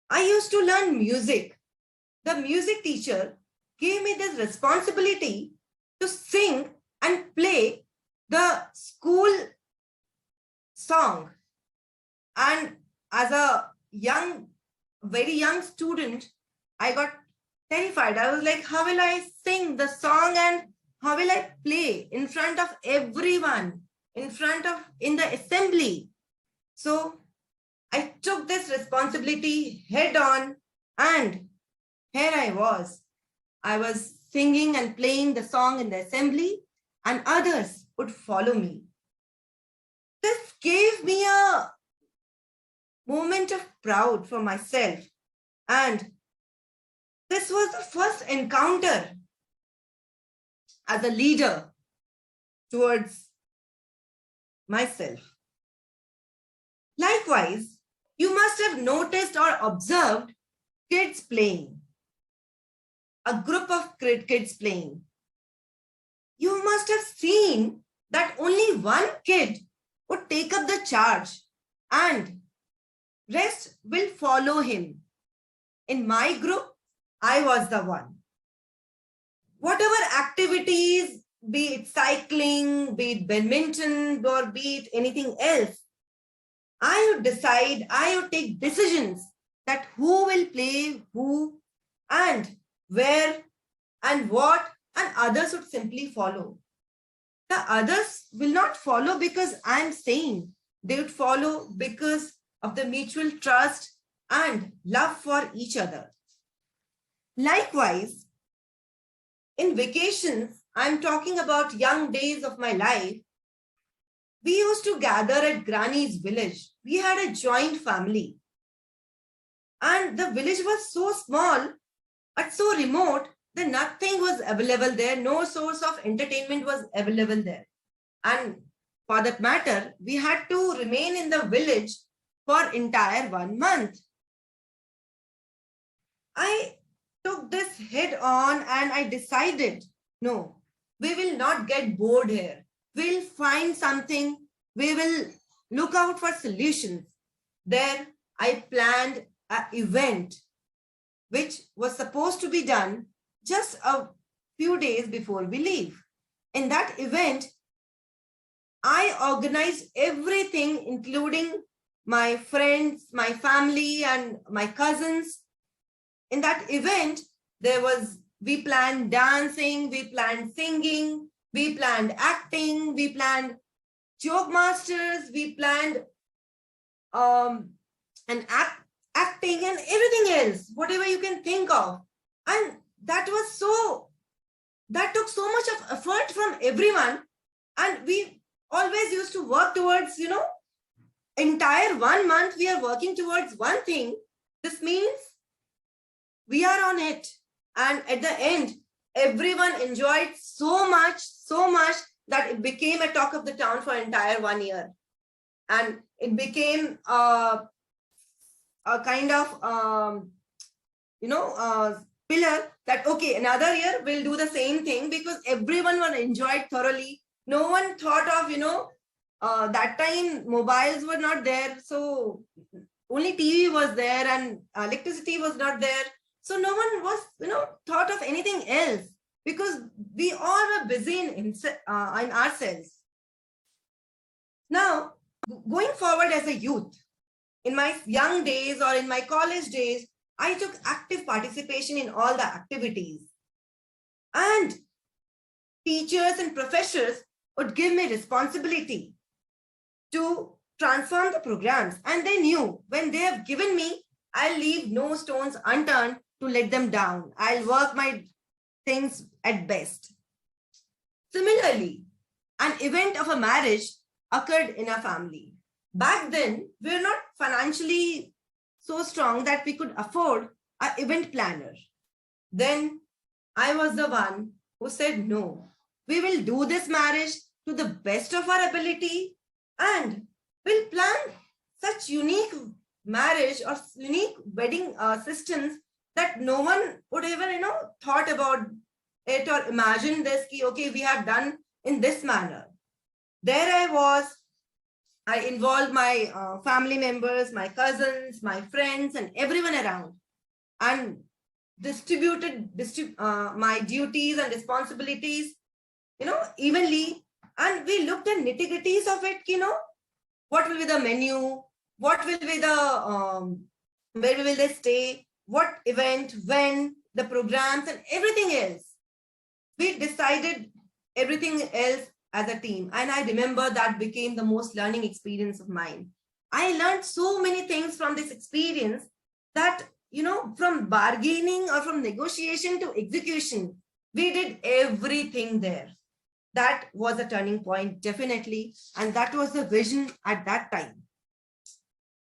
[SPEAKER 16] I used to learn music. The music teacher gave me this responsibility to sing and play the school song. And as a very young student, I got terrified. I was like, how will I sing the song and how will I play in front of everyone, in the assembly? So I took this responsibility head on, and here I was. I was singing and playing the song in the assembly, and others would follow me. This gave me a moment of pride for myself, and this was the first encounter as a leader towards myself. Likewise, you must have noticed or observed kids playing, a group of kids playing. You must have seen that only one kid would take up the charge and rest will follow him. In my group, I was the one. Whatever activities, be it cycling, be it badminton, or be it anything else, I would decide, I would take decisions that who will play who and where and what, and others would simply follow. The others will not follow because I'm saying, they would follow because of the mutual trust and love for each other. Likewise, in vacations, I'm talking about young days of my life, we used to gather at Granny's village. We had a joint family. And the village was so small, but so remote that nothing was available there. No source of entertainment was available there. And for that matter, we had to remain in the village for entire 1 month. I took this head on and I decided, no, we will not get bored here. We'll find something. We will look out for solutions. There, I planned an event which was supposed to be done just a few days before we leave. In that event, I organized everything, including my friends, my family, and my cousins. In that event, we planned dancing, we planned singing, we planned acting, we planned joke masters, we planned acting and everything else, whatever you can think of. And that took so much of effort from everyone. And we always used to work towards, entire 1 month, we are working towards one thing. This means we are on it. And at the end, everyone enjoyed so much that it became a talk of the town for entire 1 year. And it became a kind of, pillar that, okay, another year we'll do the same thing because everyone will enjoy it thoroughly. No one thought of, that time mobiles were not there. So only TV was there and electricity was not there. So no one was, thought of anything else because we all were busy in ourselves. Now, going forward as a youth, in my young days or in my college days, I took active participation in all the activities. And teachers and professors would give me responsibility to transform the programs. And they knew when they have given me, I'll leave no stones unturned to let them down. I'll work my things at best. Similarly, an event of a marriage occurred in a family. Back then, we were not financially so strong that we could afford an event planner. Then I was the one who said, no, we will do this marriage to the best of our ability and we'll plan such unique marriage or unique wedding systems that no one would ever, thought about it or imagine this, okay, we have done in this manner. There I was. I involved my family members, my cousins, my friends, and everyone around, and distributed my duties and responsibilities, evenly. And we looked at nitty-gritties of it, what will be the menu, what will be the, where will they stay, what event, when, the programs, and everything else. We decided everything else as a team. And I remember that became the most learning experience of mine. I learned so many things from this experience that, from bargaining or from negotiation to execution, we did everything there. That was a turning point, definitely. And that was the vision at that time.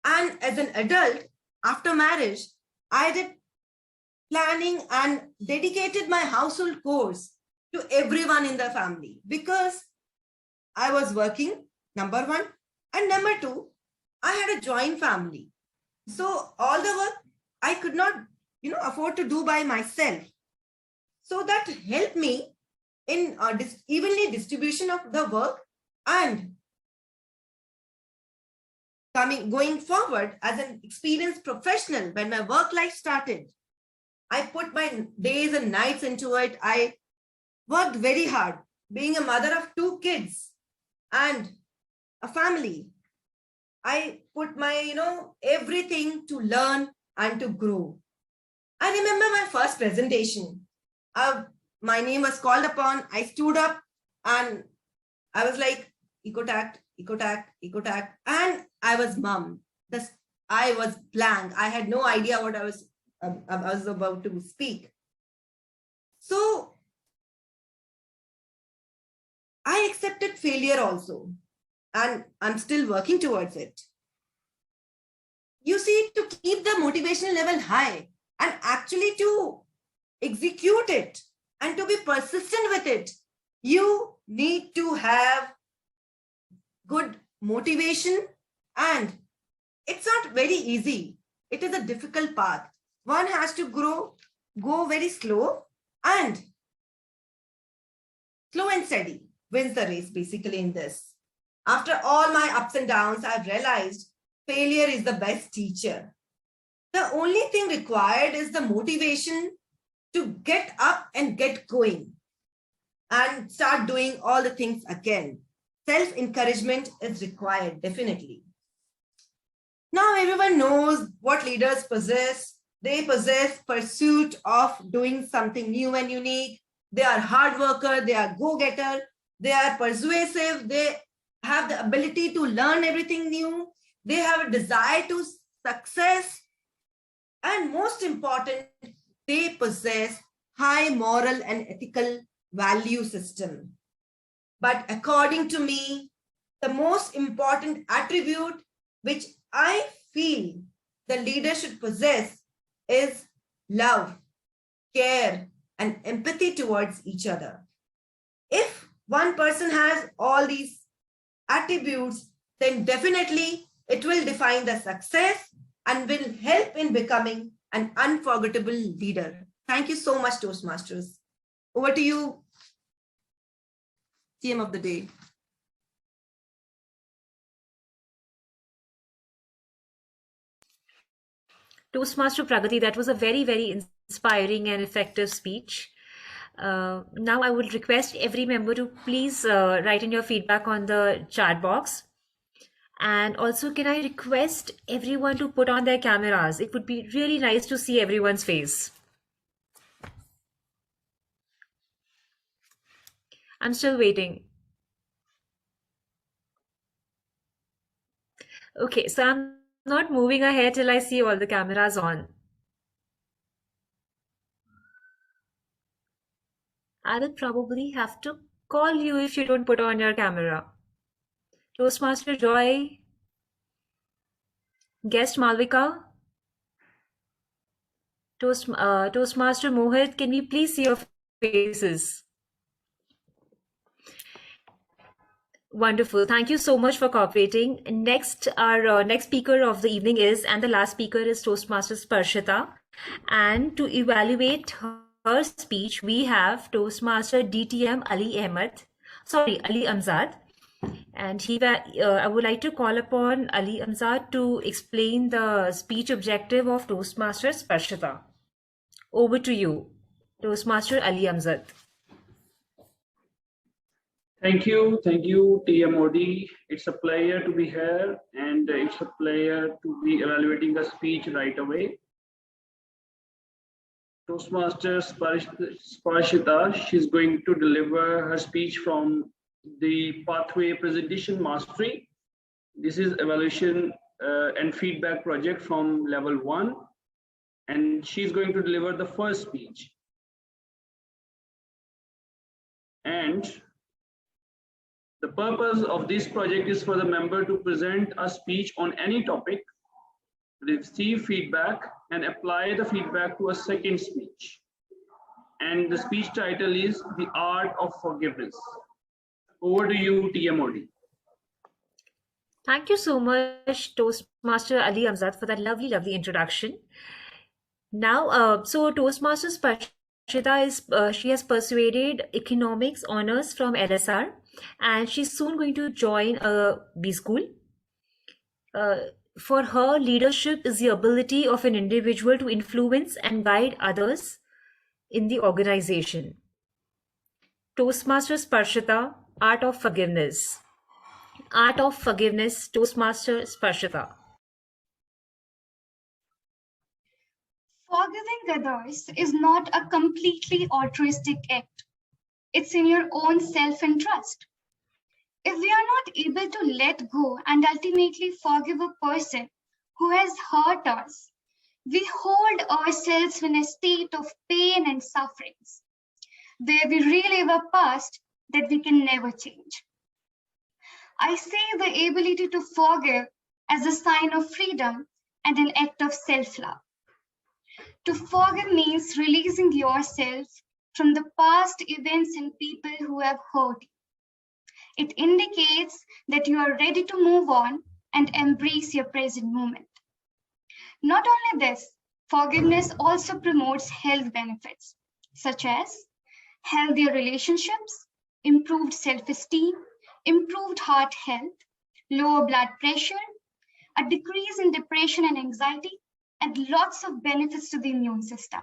[SPEAKER 16] And as an adult, after marriage, I did planning and dedicated my household chores to everyone in the family, because I was working, number one, and number two, I had a joint family. So all the work I could not, afford to do by myself. So that helped me in evenly distribution of the work, and going forward as an experienced professional, when my work life started, I put my days and nights into it. I worked very hard, being a mother of 2 kids and a family. I put my, everything to learn and to grow. I remember my first presentation. My name was called upon. I stood up and I was like, ecotact, ecotact, ecotact. And I was mum. I was blank. I had no idea what I was about to speak. So I accepted failure also, and I'm still working towards it. You see, to keep the motivation level high and actually to execute it and to be persistent with it, you need to have good motivation, and it's not very easy. It is a difficult path. One has to go very slow, and slow and steady wins the race, basically, in this. After all my ups and downs, I've realized failure is the best teacher. The only thing required is the motivation to get up and get going and start doing all the things again. Self-encouragement is required, definitely. Now everyone knows what leaders possess. They possess pursuit of doing something new and unique. They are hard worker, they are go-getter, they are persuasive, they have the ability to learn everything new, they have a desire to success, and most important, they possess high moral and ethical value system. But according to me, the most important attribute which I feel the leader should possess is love, care, and empathy towards each other. If one person has all these attributes, then definitely it will define the success and will help in becoming an unforgettable leader. Thank you so much, Toastmasters. Over to you, TM of the day.
[SPEAKER 11] Toastmaster Pragati, that was a very, very inspiring and effective speech. Now I would request every member to please write in your feedback on the chat box. And also, can I request everyone to put on their cameras? It would be really nice to see everyone's face. I'm still waiting. Okay, so I'm not moving ahead till I see all the cameras on. I will probably have to call you if you don't put on your camera. Toastmaster Joy, guest Malvika, Toastmaster Mohit, can we please see your faces? Wonderful. Thank you so much for cooperating. Next, our next speaker of the evening is, and the last speaker is Toastmaster Sparshita. And to evaluate her her speech, we have Toastmaster DTM Ali Amzad. And I would like to call upon Ali Amzad to explain the speech objective of Toastmaster Sparshita. Over to you, Toastmaster Ali Amzad.
[SPEAKER 17] Thank you, TMOD. It's a pleasure to be here, and it's a pleasure to be evaluating the speech right away. Toastmaster Sparshita, she's going to deliver her speech from the Pathway Presentation Mastery. This is evaluation and feedback project from level 1, and she's going to deliver the first speech. And the purpose of this project is for the member to present a speech on any topic, receive feedback, and apply the feedback to a second speech. And the speech title is The Art of Forgiveness. Over to you, TMOD.
[SPEAKER 11] Thank you so much, Toastmaster Ali Amzad, for that lovely, lovely introduction. Now, so Toastmaster Sparshita she has persuaded economics honors from LSR, and she's soon going to join a B school. For her, leadership is the ability of an individual to influence and guide others in the organization. Toastmaster Sparshita, Art of Forgiveness. Art of Forgiveness, Toastmaster Sparshita.
[SPEAKER 18] Forgiving others is not a completely altruistic act. It's in your own self-interest. If we are not able to let go and ultimately forgive a person who has hurt us, we hold ourselves in a state of pain and sufferings, where we relive a past that we can never change. I see the ability to forgive as a sign of freedom and an act of self-love. To forgive means releasing yourself from the past events and people who have hurt you. It indicates that you are ready to move on and embrace your present moment. Not only this, forgiveness also promotes health benefits, such as healthier relationships, improved self-esteem, improved heart health, lower blood pressure, a decrease in depression and anxiety, and lots of benefits to the immune system.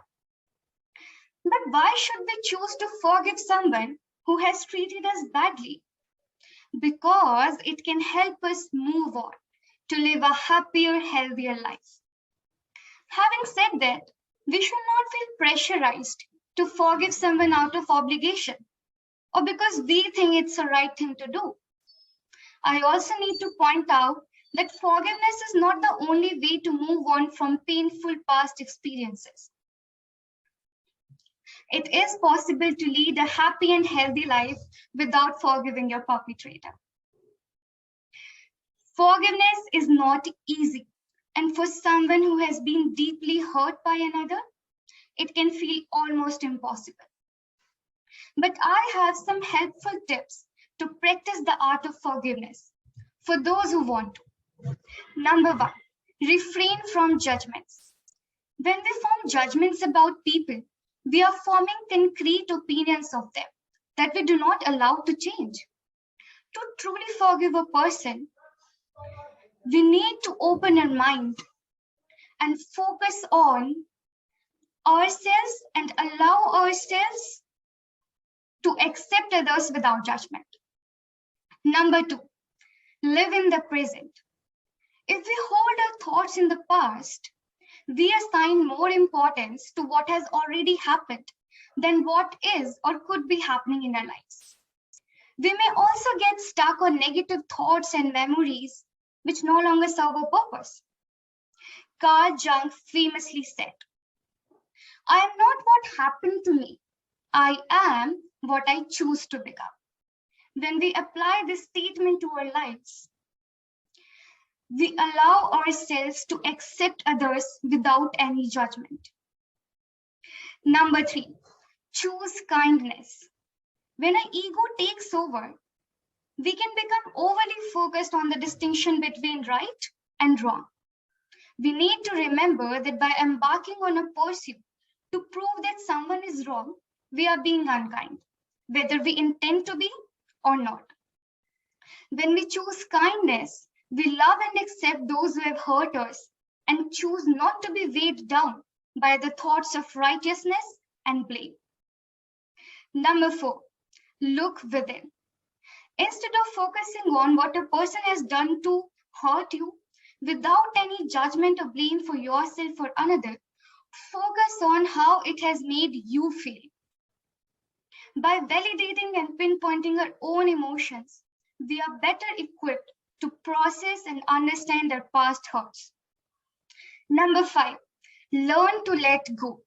[SPEAKER 18] But why should we choose to forgive someone who has treated us badly? Because it can help us move on to live a happier, healthier life. Having said that, we should not feel pressurized to forgive someone out of obligation or because we think it's the right thing to do. I also need to point out that forgiveness is not the only way to move on from painful past experiences. It is possible to lead a happy and healthy life without forgiving your perpetrator. Forgiveness is not easy, and for someone who has been deeply hurt by another, it can feel almost impossible. But I have some helpful tips to practice the art of forgiveness for those who want to. Number 1, refrain from judgments. When we form judgments about people, we are forming concrete opinions of them that we do not allow to change. To truly forgive a person, we need to open our mind and focus on ourselves and allow ourselves to accept others without judgment. Number 2, live in the present. If we hold our thoughts in the past, we assign more importance to what has already happened than what is or could be happening in our lives. We may also get stuck on negative thoughts and memories which no longer serve a purpose. Carl Jung famously said, "I am not what happened to me. I am what I choose to become." When we apply this statement to our lives, we allow ourselves to accept others without any judgment. Number 3, choose kindness. When our ego takes over, we can become overly focused on the distinction between right and wrong. We need to remember that by embarking on a pursuit to prove that someone is wrong, we are being unkind, whether we intend to be or not. When we choose kindness, we love and accept those who have hurt us and choose not to be weighed down by the thoughts of righteousness and blame. Number 4, look within. Instead of focusing on what a person has done to hurt you, without any judgment or blame for yourself or another, focus on how it has made you feel. By validating and pinpointing our own emotions, we are better equipped to process and understand our past hurts. Number 5, learn to let go.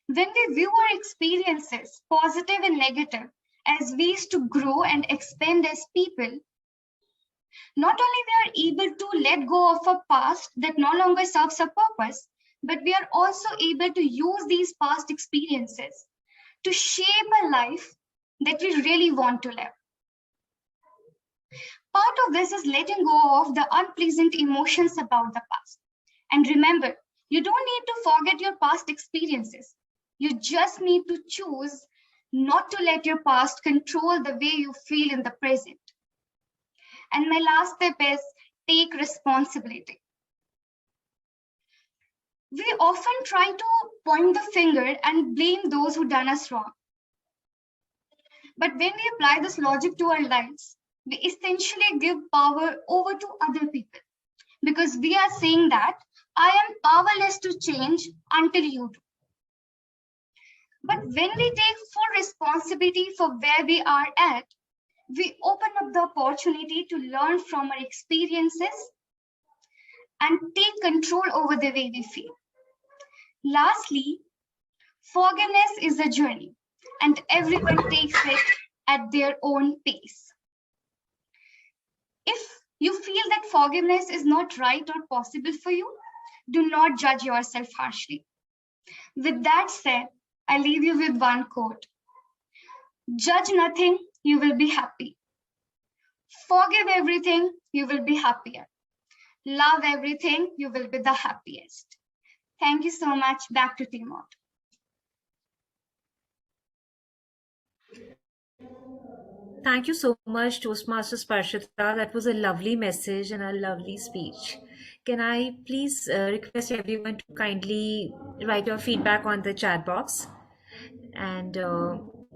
[SPEAKER 18] When we view our experiences, positive and negative, as ways to grow and expand as people, not only we are able to let go of a past that no longer serves a purpose, but we are also able to use these past experiences to shape a life that we really want to live. Part of this is letting go of the unpleasant emotions about the past. And remember, you don't need to forget your past experiences. You just need to choose not to let your past control the way you feel in the present. And my last tip is take responsibility. We often try to point the finger and blame those who done us wrong. But when we apply this logic to our lives, we essentially give power over to other people, because we are saying that I am powerless to change until you do. But when we take full responsibility for where we are at, we open up the opportunity to learn from our experiences and take control over the way we feel. Lastly, forgiveness is a journey, and everyone takes it at their own pace. If you feel that forgiveness is not right or possible for you, do not judge yourself harshly. With that said, I leave you with one quote. Judge nothing, you will be happy. Forgive everything, you will be happier. Love everything, you will be the happiest. Thank you so much. Back to Timot.
[SPEAKER 11] Thank you so much, Toastmasters Parshita. That was a lovely message and a lovely speech. Can I please request everyone to kindly write your feedback on the chat box? And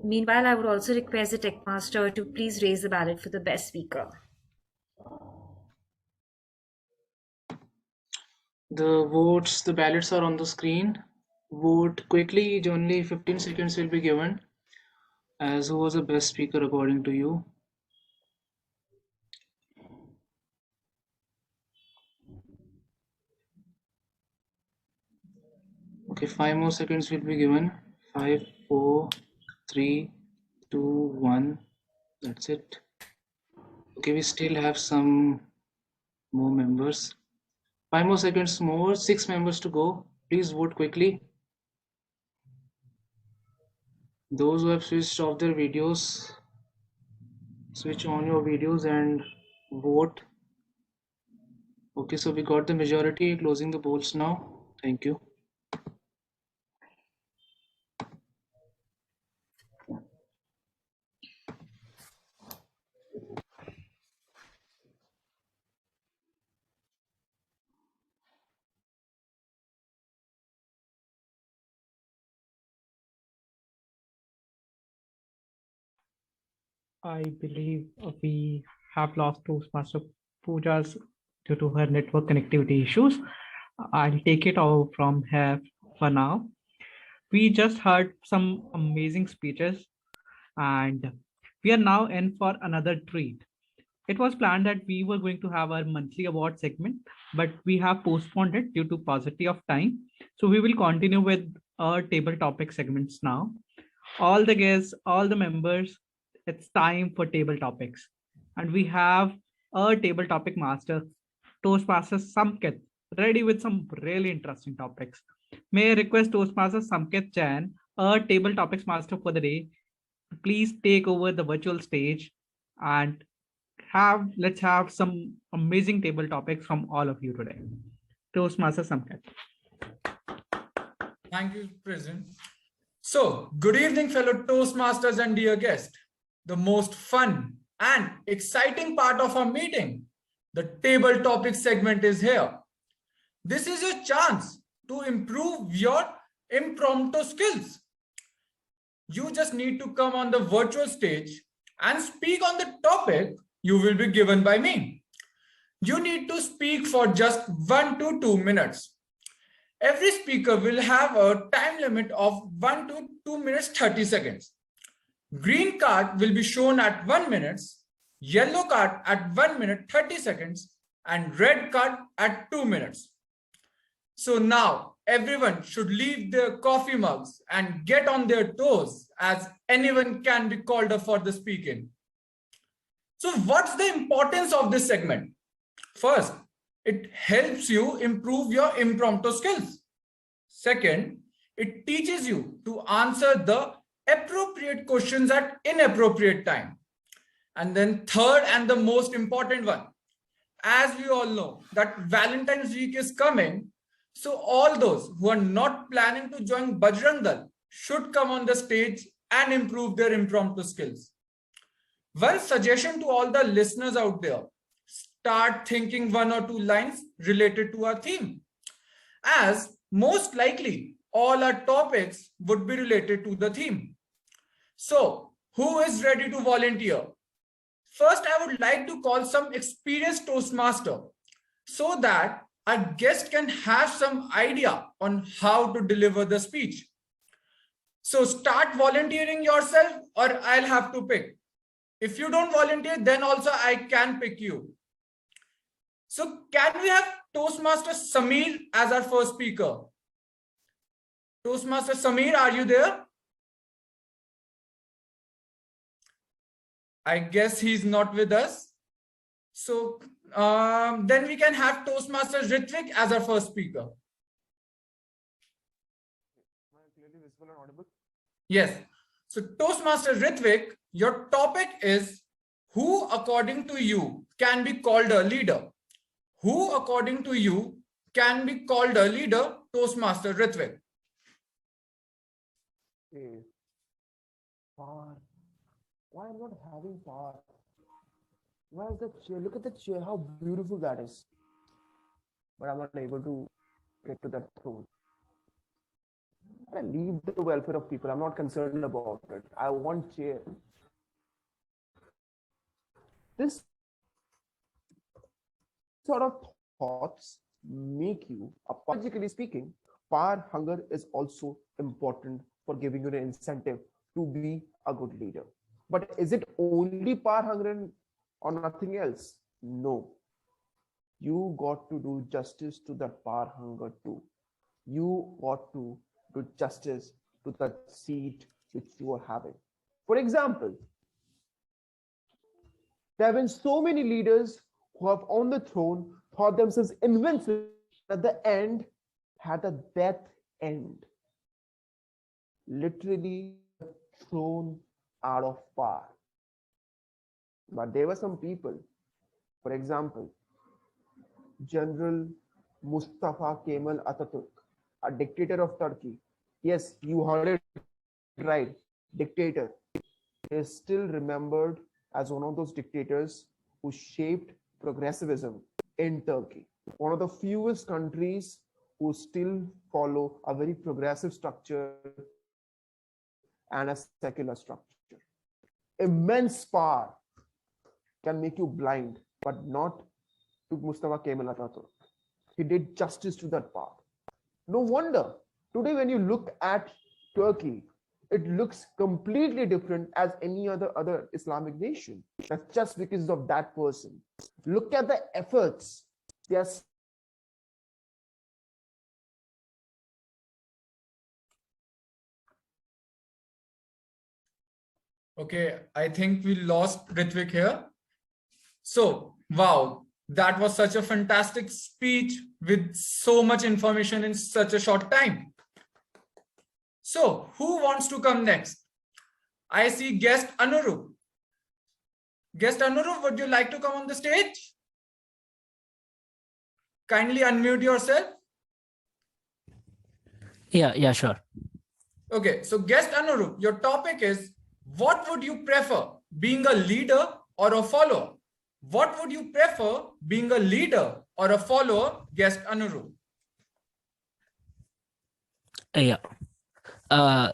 [SPEAKER 11] meanwhile, I would also request the tech master to please raise the ballot for the best speaker.
[SPEAKER 15] The ballots are on the screen. Vote quickly, only 15 seconds will be given. As who was the best speaker according to you? Okay, 5 more seconds will be given. 5, 4, 3, 2, 1. That's it. Okay, we still have some more members. 5 more seconds more, 6 members to go. Please vote quickly. Those who have switched off their videos, switch on your videos and vote. Okay, so we got the majority. Closing the polls now. Thank you.
[SPEAKER 2] I believe we have lost Toastmaster Pooja's due to her network connectivity issues. I'll take it over from here for now. We just heard some amazing speeches and we are now in for another treat. It was planned that we were going to have our monthly award segment, but we have postponed it due to paucity of time. So we will continue with our table topic segments now. All the guests, all the members, it's time for table topics. And we have a table topic master, Toastmasters Samkit, ready with some really interesting topics. May I request Toastmasters Samkit Chan, a table topics master for the day, please take over the virtual stage and let's have some amazing table topics from all of you today. Toastmasters Samkit.
[SPEAKER 19] Thank you, President. So, good evening, fellow Toastmasters and dear guests. The most fun and exciting part of our meeting, the table topic segment, is here. This is your chance to improve your impromptu skills. You just need to come on the virtual stage and speak on the topic you will be given by me. You need to speak for just 1 to 2 minutes. Every speaker will have a time limit of 1 to 2 minutes 30 seconds. Green card will be shown at 1 minute, yellow card at 1 minute 30 seconds, and red card at 2 minutes. So now everyone should leave their coffee mugs and get on their toes, as anyone can be called up for the speaking. So what's the importance of this segment? First, it helps you improve your impromptu skills. Second, it teaches you to answer the appropriate questions at inappropriate time. And then third, and the most important one, as we all know that Valentine's week is coming, so all those who are not planning to join Bajrang Dal should come on the stage and improve their impromptu skills. One suggestion to all the listeners out there: start thinking 1 or 2 lines related to our theme, as most likely all our topics would be related to the theme. So, who is ready to volunteer? First, I would like to call some experienced Toastmaster so that our guest can have some idea on how to deliver the speech. So start volunteering yourself, or I'll have to pick. If you don't volunteer, then also I can pick you. So can we have Toastmaster Samir as our first speaker? Toastmaster Samir, are you there? I guess he's not with us. So then we can have Toastmaster Ritvik as our first speaker.
[SPEAKER 20] Am I clearly visible and audible?
[SPEAKER 19] Yes. So Toastmaster Ritvik, your topic is who according to you can be called a leader? Who according to you can be called a leader? Toastmaster Ritvik.
[SPEAKER 20] Okay. Power. Why am I not having power? Why is the chair? Look at the chair, how beautiful that is. But I'm not able to get to that throne. I leave the welfare of people. I'm not concerned about it. I want chair. This sort of thoughts make you, apologically speaking, power hunger is also important for giving you an incentive to be a good leader. But is it only power hunger or nothing else? No. You got to do justice to that power hunger too. You got to do justice to that seat which you are having. For example, there have been so many leaders who have on the throne thought themselves invincible, at the end had a death end. Literally thrown out of power. But there were some people, for example, General Mustafa Kemal Atatürk, a dictator of Turkey. Yes, you heard it right, dictator. He is still remembered as one of those dictators who shaped progressivism in Turkey. One of the fewest countries who still follow a very progressive structure and a secular structure. Immense power can make you blind, but not to Mustafa Kemal Atatürk. He did justice to that power. No wonder today when you look at Turkey, it looks completely different as any other Islamic nation. That's just because of that person. Look at the efforts. Yes.
[SPEAKER 19] Okay, I think we lost Ritvik here. So, wow, that was such a fantastic speech with so much information in such a short time. So, who wants to come next? I see guest Anurup. Guest Anurup, would you like to come on the stage? Kindly unmute yourself.
[SPEAKER 3] Yeah, sure.
[SPEAKER 19] Okay, so guest Anurup, your topic is, what would you prefer, being a leader or a follower? What would you prefer, being a leader or a follower, guest Anurup?
[SPEAKER 3] Yeah. Uh,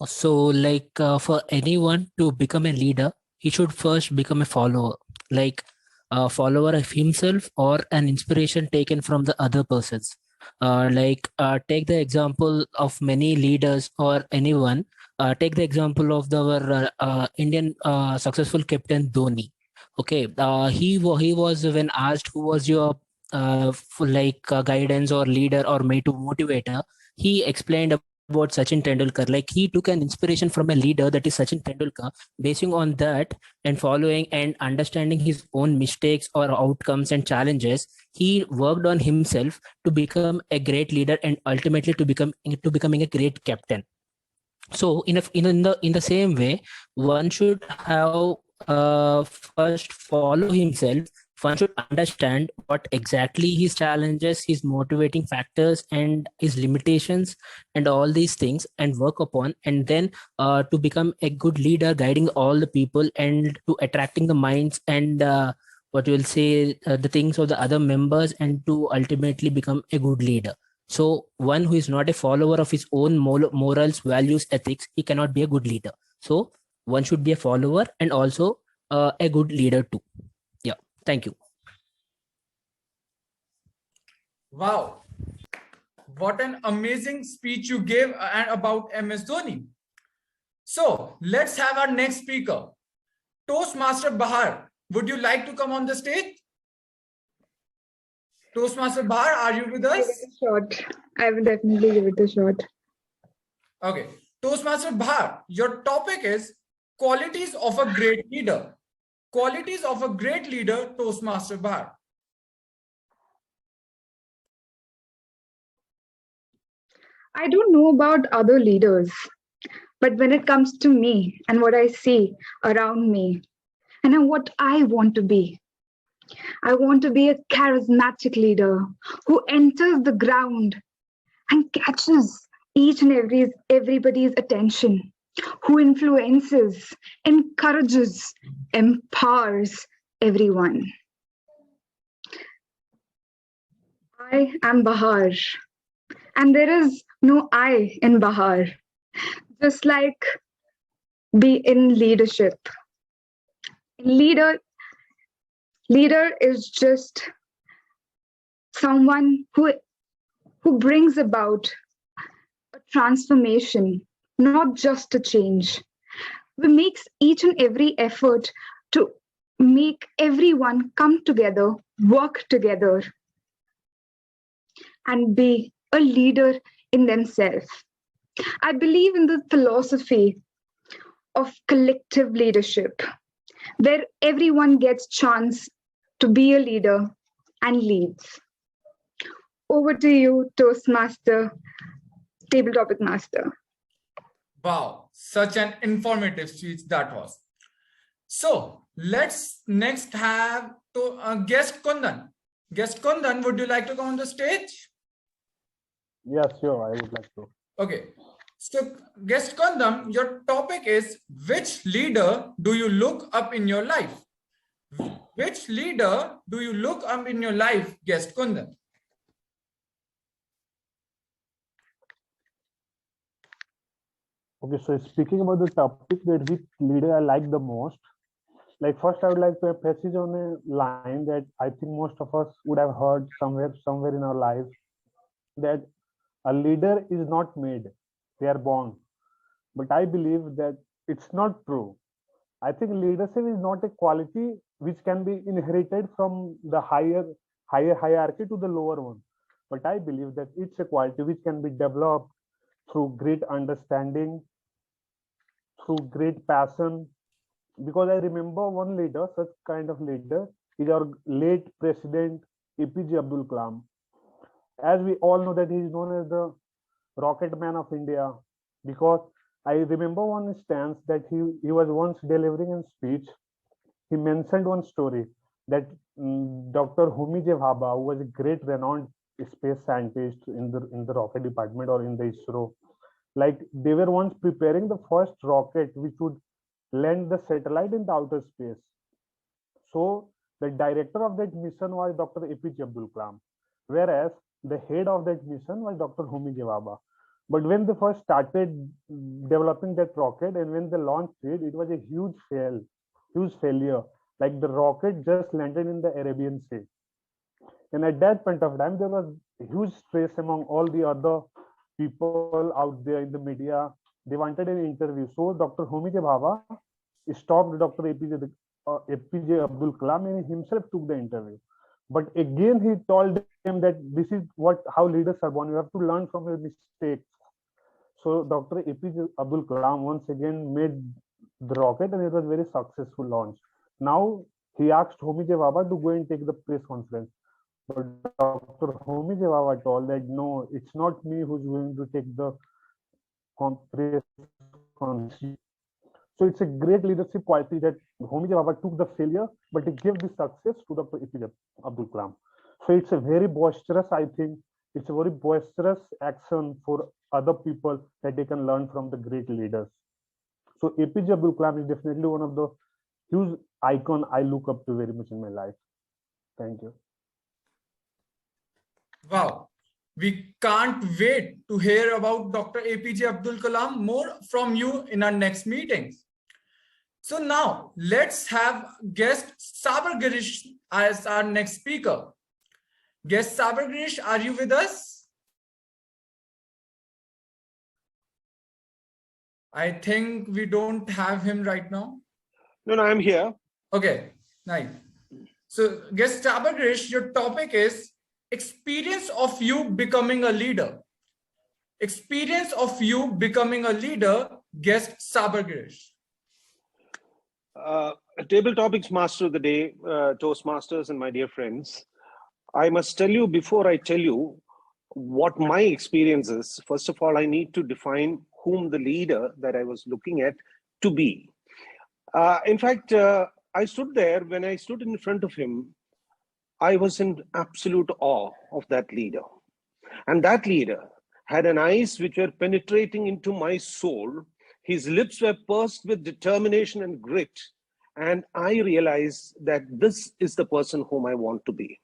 [SPEAKER 3] so like for anyone to become a leader, he should first become a follower, like a follower of himself or an inspiration taken from the other persons. Take the example of many leaders or anyone. Take the example of our Indian successful captain Dhoni. Okay, he was when asked who was your guidance or leader or motivator, he explained about Sachin Tendulkar. Like he took an inspiration from a leader that is Sachin Tendulkar, basing on that and following and understanding his own mistakes or outcomes and challenges, he worked on himself to become a great leader and ultimately to becoming a great captain. So in the same way, one should have first follow himself. One should understand what exactly his challenges, his motivating factors and his limitations and all these things, and work upon, and then to become a good leader guiding all the people and to attracting the minds and what you will say the things of the other members, and to ultimately become a good leader. So one who is not a follower of his own morals, values, ethics, he cannot be a good leader. So one should be a follower and also a good leader too. Yeah. Thank you.
[SPEAKER 19] Wow. What an amazing speech you gave about MS Dhoni. So let's have our next speaker. Toastmaster Bahar, would you like to come on the stage? Toastmaster Bahar, are you with us?
[SPEAKER 7] Give it a shot. I will definitely give it a shot.
[SPEAKER 19] Okay. Toastmaster Bahar, your topic is qualities of a great leader. Qualities of a great leader, Toastmaster Bahar.
[SPEAKER 7] I don't know about other leaders, but when it comes to me and what I see around me and what I want to be, I want to be a charismatic leader who enters the ground and catches each and everybody's attention, who influences, encourages, empowers everyone. I am Bahar, and there is no I in Bahar. Just like be in leadership. Leader is just someone who brings about a transformation, not just a change. We makes each and every effort to make everyone come together, work together, and be a leader in themselves. I believe in the philosophy of collective leadership, where everyone gets chance to be a leader and leads. Over to you, Toastmaster, Table Topic Master.
[SPEAKER 19] Wow, such an informative speech that was. So let's next have to guest Kundan. Guest Kundan, would you like to come on the stage?
[SPEAKER 6] Yeah, sure, I would like to.
[SPEAKER 19] Okay. So guest Kondam, your topic is, which leader do you look up in your life? Which leader do you look up in your life, guest Kundan?
[SPEAKER 6] Okay, so speaking about the topic that which leader I like the most, like first I would like to emphasize on a line that I think most of us would have heard somewhere in our lives, that a leader is not made, they are born. But I believe that it's not true. I think leadership is not a quality which can be inherited from the higher hierarchy to the lower one. But I believe that it's a quality which can be developed through great understanding, through great passion. Because I remember one leader, such kind of leader, is our late President APJ Abdul Kalam. As we all know that he is known as the rocket man of India, because I remember one instance that he was once delivering a speech. He mentioned one story that Dr. Homi J. Bhabha, who was a great renowned space scientists in the rocket department or in the ISRO. Like they were once preparing the first rocket which would land the satellite in the outer space. So the director of that mission was Dr. APJ Abdul Kalam, whereas the head of that mission was Dr. Homi Bhabha. But when they first started developing that rocket and when they launched it, it was a huge failure. Like the rocket just landed in the Arabian Sea. And at that point of time, there was huge stress among all the other people out there in the media. They wanted an interview. So Dr. Homi Bhabha stopped Dr. APJ Abdul Kalam and he himself took the interview. But again, he told them that this is how leaders are born. You have to learn from your mistakes. So Dr. APJ Abdul Kalam once again made the rocket and it was very successful launch. Now he asked Homi Bhabha to go and take the press conference. But Dr. Homi Bhabha told that no, it's not me who's going to take the press conference. So it's a great leadership quality that Homi Bhabha took the failure, but he gave the success to Dr. APJ Abdul Kalam. So it's a very boisterous, I think, it's a very boisterous action for other people that they can learn from the great leaders. So APJ Abdul Kalam is definitely one of the huge icon I look up to very much in my life. Thank you.
[SPEAKER 19] Wow. We can't wait to hear about Dr. APJ Abdul Kalam more from you in our next meetings. So now let's have guest Sabar Girish as our next speaker. Guest Sabar Girish, are you with us? I think we don't have him right now.
[SPEAKER 21] No, I'm here.
[SPEAKER 19] Okay, nice. So guest Sabar Girish, your topic is experience of you becoming a leader. Experience of you becoming a leader, guest Sabar Girish.
[SPEAKER 21] Table topics master of the day, Toastmasters and my dear friends. I must tell you before I tell you what my experience is. First of all, I need to define whom the leader that I was looking at to be. In fact, I stood there. When I stood in front of him, I was in absolute awe of that leader. And that leader had an eyes which were penetrating into my soul. His lips were pursed with determination and grit. And I realized that this is the person whom I want to be.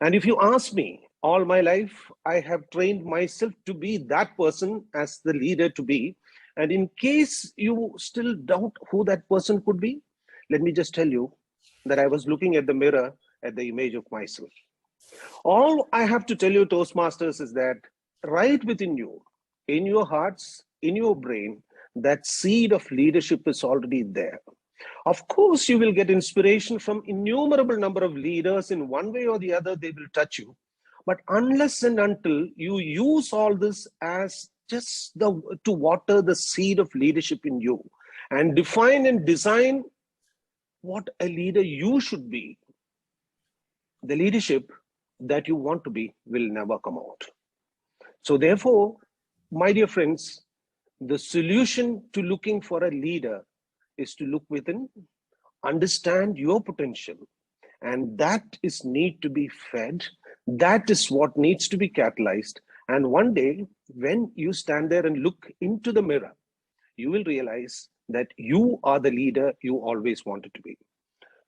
[SPEAKER 21] And if you ask me, all my life, I have trained myself to be that person as the leader to be. And in case you still doubt who that person could be, let me just tell you that I was looking at the mirror at the image of myself. All I have to tell you, Toastmasters, is that right within you, in your hearts, in your brain, that seed of leadership is already there. Of course, you will get inspiration from innumerable number of leaders. In one way or the other, they will touch you. But unless and until you use all this as just to water the seed of leadership in you and define and design what a leader you should be, the leadership that you want to be will never come out. So therefore, my dear friends, the solution to looking for a leader is to look within, understand your potential, and that is need to be fed. That is what needs to be catalyzed. And one day, when you stand there and look into the mirror, you will realize that you are the leader you always wanted to be.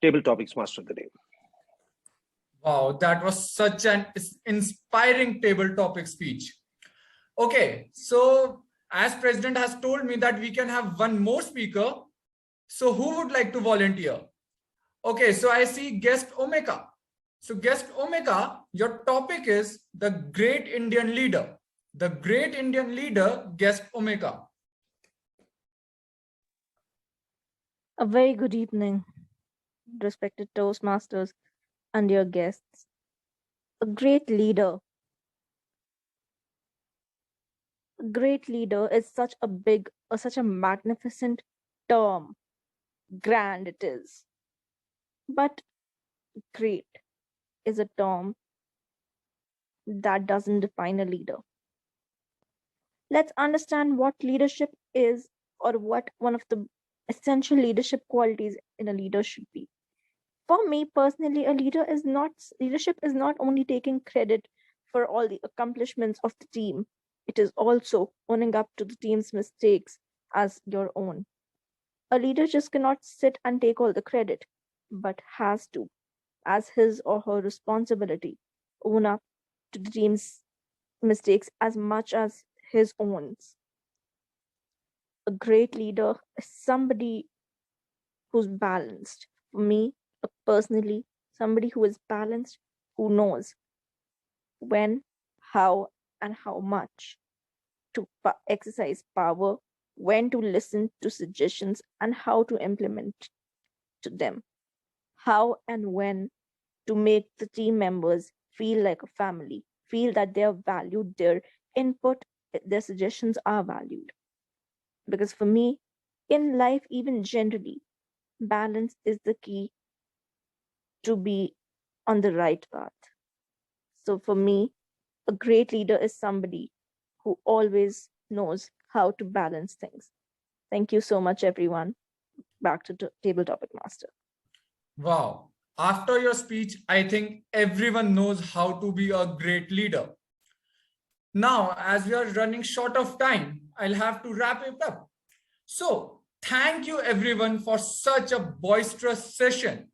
[SPEAKER 21] Table topics master of the day.
[SPEAKER 19] Wow, that was such an inspiring table topic speech. Okay, so as President has told me that we can have one more speaker. So who would like to volunteer? Okay, so I see guest Omeka. So guest Omeka, your topic is the great Indian leader. The great Indian leader, guest Omeka.
[SPEAKER 9] A very good evening, respected Toastmasters and your guests. A great leader. A great leader is such a big, or such a magnificent term. Grand it is. But great is a term that doesn't define a leader. Let's understand what leadership is, or what one of the essential leadership qualities in a leader should be. For me personally, leadership is not only taking credit for all the accomplishments of the team. It is also owning up to the team's mistakes as your own. A leader just cannot sit and take all the credit, but has to, as his or her responsibility, own up to the team's mistakes as much as his own. A great leader is somebody who's balanced. For me, personally, somebody who is balanced, who knows when, how, and how much to exercise power, when to listen to suggestions, and how to implement to them, how and when to make the team members feel like a family, feel that they are valued, their input, their suggestions are valued. Because for me, in life, even generally, balance is the key to be on the right path. So for me, a great leader is somebody who always knows how to balance things. Thank you so much, everyone. Back to Table Topic Master.
[SPEAKER 19] Wow. After your speech, I think everyone knows how to be a great leader. Now, as we are running short of time, I'll have to wrap it up. So, thank you everyone for such a boisterous session.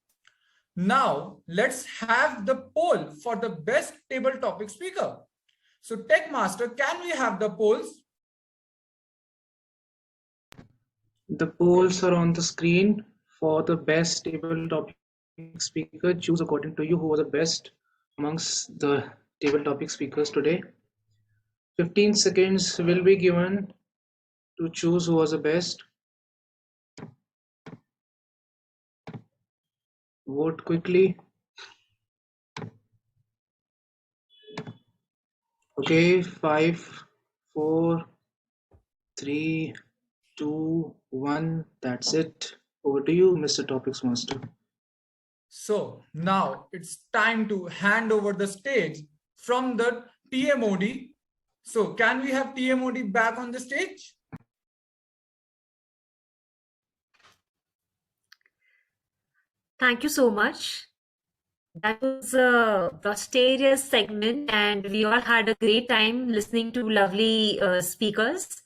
[SPEAKER 19] Now, let's have the poll for the best table topic speaker. So, Tech Master, can we have the polls?
[SPEAKER 15] The polls are on the screen for the best table topic speaker. Choose according to you who was the best amongst the table topic speakers today. 15 seconds will be given to choose who was the best. Vote quickly. Okay, 5, 4, 3, 2, 1. That's it. Over to you, Mr. Topics Master.
[SPEAKER 19] So now it's time to hand over the stage from the TMOD. So can we have TMOD back on the stage?
[SPEAKER 11] Thank you so much. That was a prosperous segment, and we all had a great time listening to lovely speakers.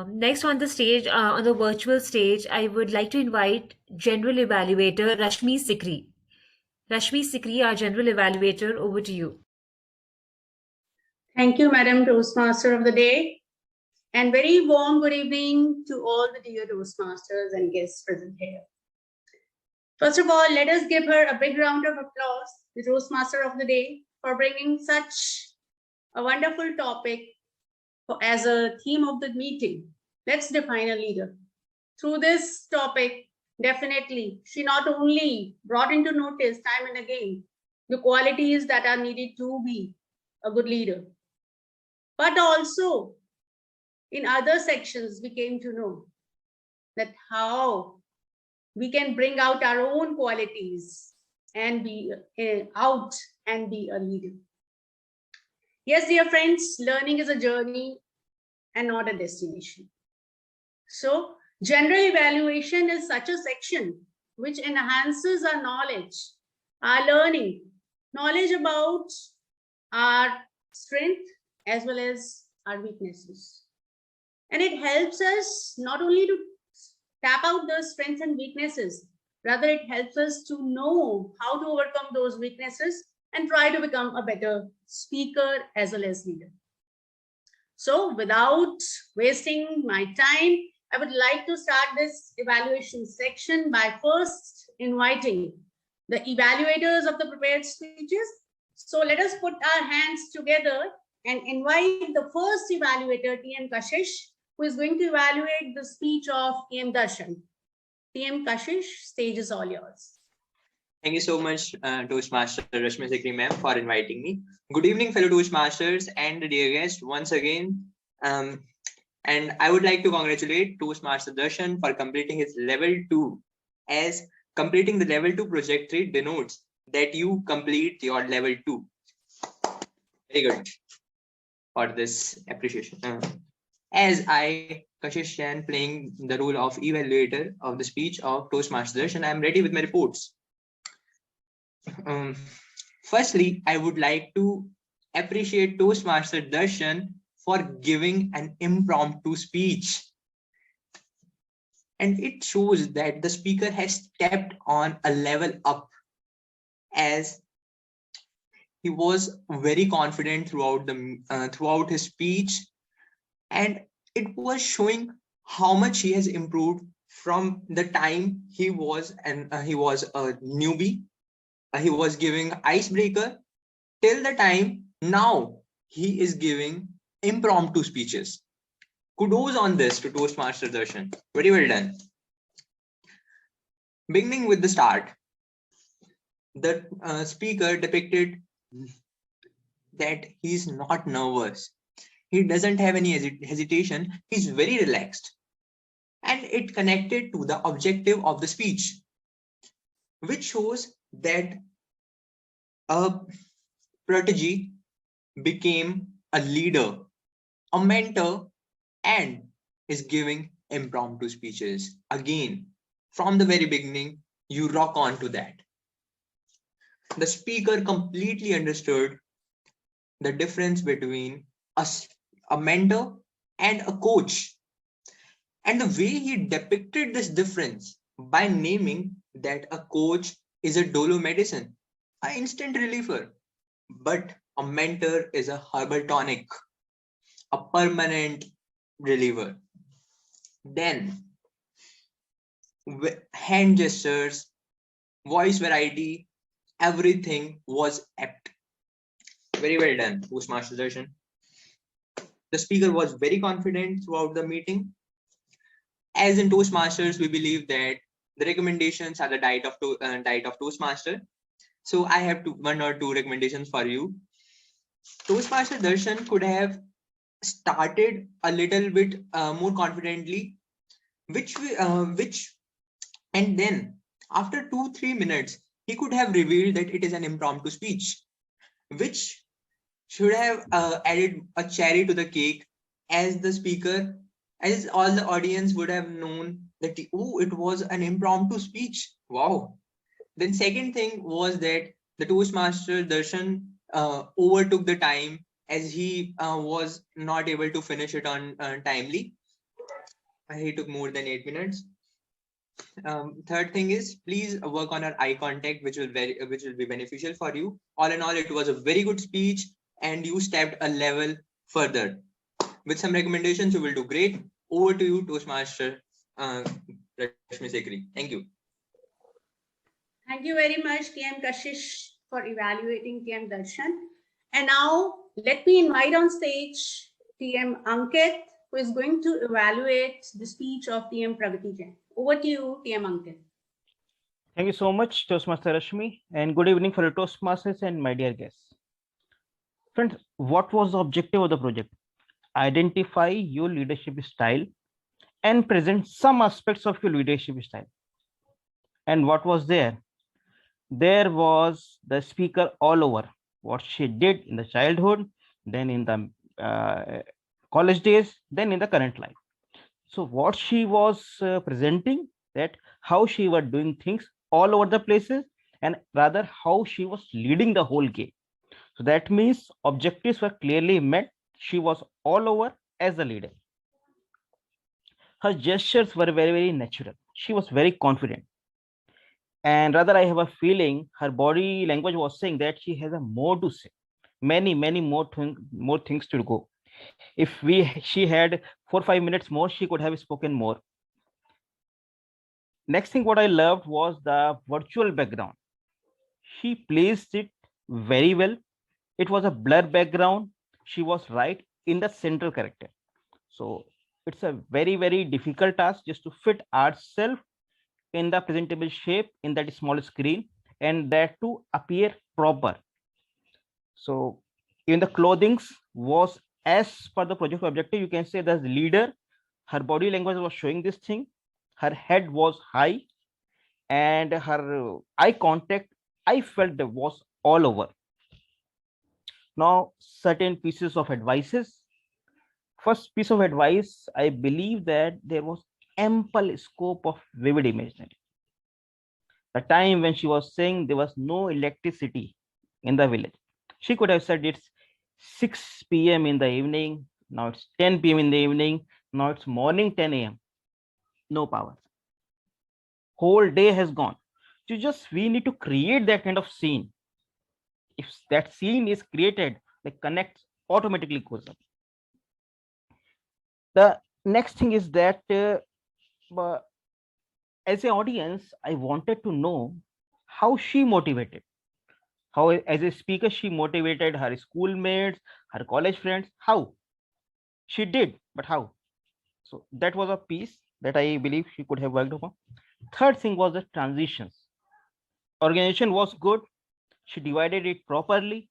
[SPEAKER 11] Next on the stage, on the virtual stage, I would like to invite General Evaluator Rashmi Sikri. Rashmi Sikri, our General Evaluator, over to you.
[SPEAKER 5] Thank you, Madam Toastmaster of the Day. And very warm good evening to all the dear Toastmasters and guests present here. First of all, let us give her a big round of applause, the Toastmaster of the Day, for bringing such a wonderful topic as a theme of the meeting. Let's define a leader. Through this topic, definitely, she not only brought into notice time and again the qualities that are needed to be a good leader, but also in other sections, we came to know that how we can bring out our own qualities and be out and be a leader. Yes, dear friends, learning is a journey and not a destination. So general evaluation is such a section which enhances our knowledge, our learning, knowledge about our strength as well as our weaknesses. And it helps us not only to tap out those strengths and weaknesses, rather it helps us to know how to overcome those weaknesses and try to become a better speaker as well as leader. So without wasting my time, I would like to start this evaluation section by first inviting the evaluators of the prepared speeches. So let us put our hands together and invite the first evaluator, TM Kashish, who is going to evaluate the speech of TM Darshan. TM Kashish, stage is all yours.
[SPEAKER 14] Thank you so much, Toastmaster Rashmi Sikri ma'am, for inviting me. Good evening, fellow Toastmasters and the dear guest once again. And I would like to congratulate Toastmaster Darshan for completing his level 2, as completing the level 2 project 3 denotes that you complete your level 2. Very good for this appreciation. As I, Kashish Chan, playing the role of evaluator of the speech of Toastmaster Darshan, I am ready with my reports. Firstly, I would like to appreciate Toastmaster Darshan for giving an impromptu speech. And it shows that the speaker has stepped on a level up, as he was very confident throughout his speech, and it was showing how much he has improved from the time he was a newbie. He was giving icebreaker till the time now he is giving impromptu speeches. Kudos on this to Toastmaster Darshan. Very well done. Beginning with the start, the speaker depicted that he's not nervous. He doesn't have any hesitation. He's very relaxed. And it connected to the objective of the speech, which shows that a protege became a leader, a mentor, and is giving impromptu speeches. Again, from the very beginning, you rock on to that. The speaker completely understood the difference between a mentor and a coach. And the way he depicted this difference by naming that a coach is a dolo medicine, an instant reliever, but a mentor is a herbal tonic, a permanent reliever. Then, hand gestures, voice variety, everything was apt. Very well done, Toastmaster Darshan. The speaker was very confident throughout the meeting. As in Toastmasters, we believe that the recommendations are the diet of Toastmaster. So I have one or two recommendations for you. Toastmaster Darshan could have started a little bit more confidently, and then after 2-3 minutes, he could have revealed that it is an impromptu speech, which should have added a cherry to the cake, as the speaker, as all the audience would have known that, oh, it was an impromptu speech. Wow. Then second thing was that the Toastmaster Darshan overtook the time, as he was not able to finish it on timely. He took more than 8 minutes. Third thing is, please work on our eye contact, which will be beneficial for you. All in all, it was a very good speech, and you stepped a level further. With some recommendations, you will do great. Over to you, Toastmaster Rashmi Sekri. Thank you.
[SPEAKER 5] Thank you very much, TM Kashish, for evaluating TM Darshan. And now let me invite on stage TM Ankit, who is going to evaluate the speech of TM Pragati Jain. Over to you, TM Ankit.
[SPEAKER 8] Thank you so much, Toastmaster Rashmi, and good evening fellow Toastmasters and my dear guests. Friends, what was the objective of the project? Identify your leadership style and present some aspects of your leadership style. And what was there? There was the speaker all over, what she did in the childhood, then in the college days, then in the current life. So what she was presenting, that how she was doing things all over the places, and rather how she was leading the whole game. So that means objectives were clearly met. She was all over as a leader. Her gestures were very, very natural. She was very confident. And rather, I have a feeling her body language was saying that she has a more to say, many more things to go. If she had 4 or 5 minutes more, she could have spoken more. Next thing what I loved was the virtual background. She placed it very well. It was a blur background. She was right in the central character. So it's a very, very difficult task just to fit ourselves in the presentable shape in that small screen, and that to appear proper. So even the clothings was as per the project objective. You can say that the leader, her body language was showing this thing. Her head was high, and her eye contact, I felt that was all over. Now, certain pieces of advices. First piece of advice, I believe that there was ample scope of vivid imaginary. The time when she was saying there was no electricity, in the village. She could have said it's 6 p.m. in the evening, now it's 10 p.m. in the evening, now it's morning 10 a.m. No power. Whole day has gone. So just we need to create that kind of scene. If that scene is created, the connect automatically goes up. The next thing is that as an audience, I wanted to know how she motivated. How, as a speaker, she motivated her schoolmates, her college friends. How? She did, but how? So that was a piece that I believe she could have worked upon. Third thing was the transitions. Organization was good. She divided it properly,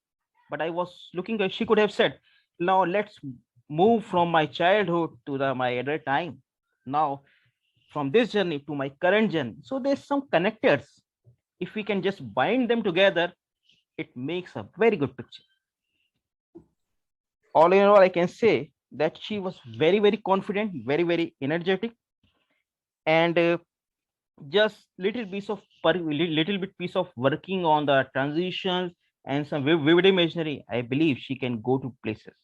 [SPEAKER 8] but I was looking at, she could have said, now let's move from my childhood to my adult time. Now from this journey to my current journey. So there's some connectors. If we can just bind them together, it makes a very good picture. All in all, I can say that she was very, very confident, very, very energetic, and just little piece of working on the transitions and some vivid imaginary. I believe she can go to places.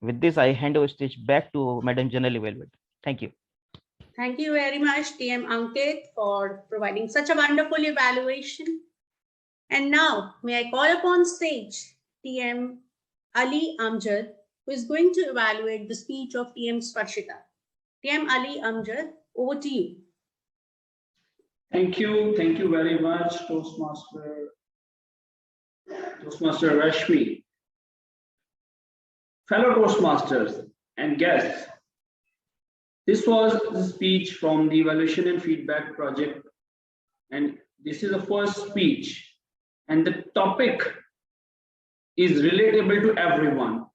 [SPEAKER 8] With this, I hand over stage back to Madam General Evaluator. Thank you.
[SPEAKER 5] Thank you very much, TM Ankit, for providing such a wonderful evaluation. And now, may I call upon stage TM Ali Amjad, who is going to evaluate the speech of TM Sparshita. TM Ali Amjad, over to you.
[SPEAKER 17] Thank you very much, Toastmaster Rashmi. Fellow Toastmasters and guests, this was the speech from the Evaluation and Feedback Project, and this is the first speech, and the topic is relatable to everyone.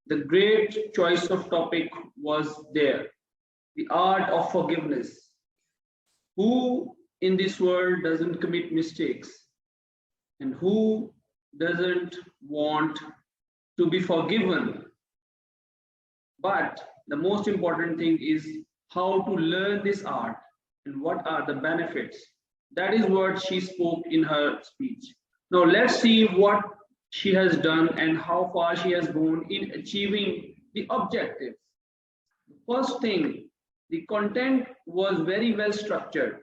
[SPEAKER 17] The great choice of topic was there, the art of forgiveness. Who in this world doesn't commit mistakes, and who doesn't want to be forgiven? But the most important thing is how to learn this art and what are the benefits. That is what she spoke in her speech. Now let's see what she has done and how far she has gone in achieving the objectives. First thing, the content was very well structured.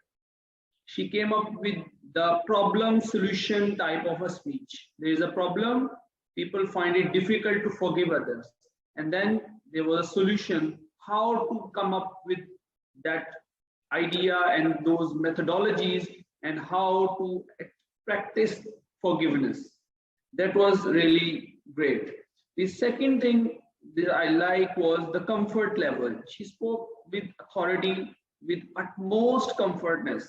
[SPEAKER 17] She came up with the problem solution type of a speech. There is a problem, people find it difficult to forgive others. And then there was a solution, how to come up with that idea and those methodologies and how to practice forgiveness. That was really great. The second thing that I like was the comfort level. She spoke with authority, with utmost comfortness.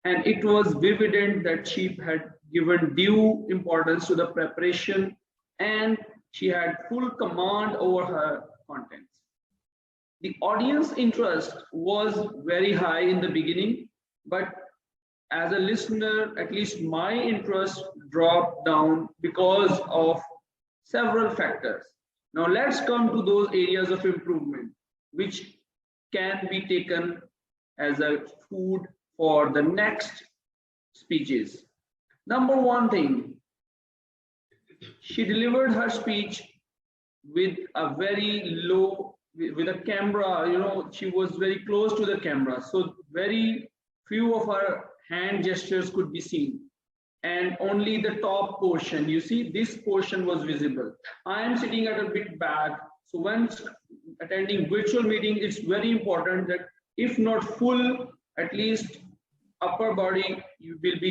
[SPEAKER 17] And it was evident that she had given due importance to the preparation and she had full command over her contents. The audience interest was very high in the beginning, but as a listener, at least my interest dropped down because of several factors. Now let's come to those areas of improvement, which can be taken as a food for the next speeches. Number one thing, she delivered her speech with a very low, with a camera, she was very close to the camera. So very few of her hand gestures could be seen. And only the top portion, you see, this portion was visible. I am sitting at a bit back. So when attending virtual meeting, it's very important that if not full, at least upper body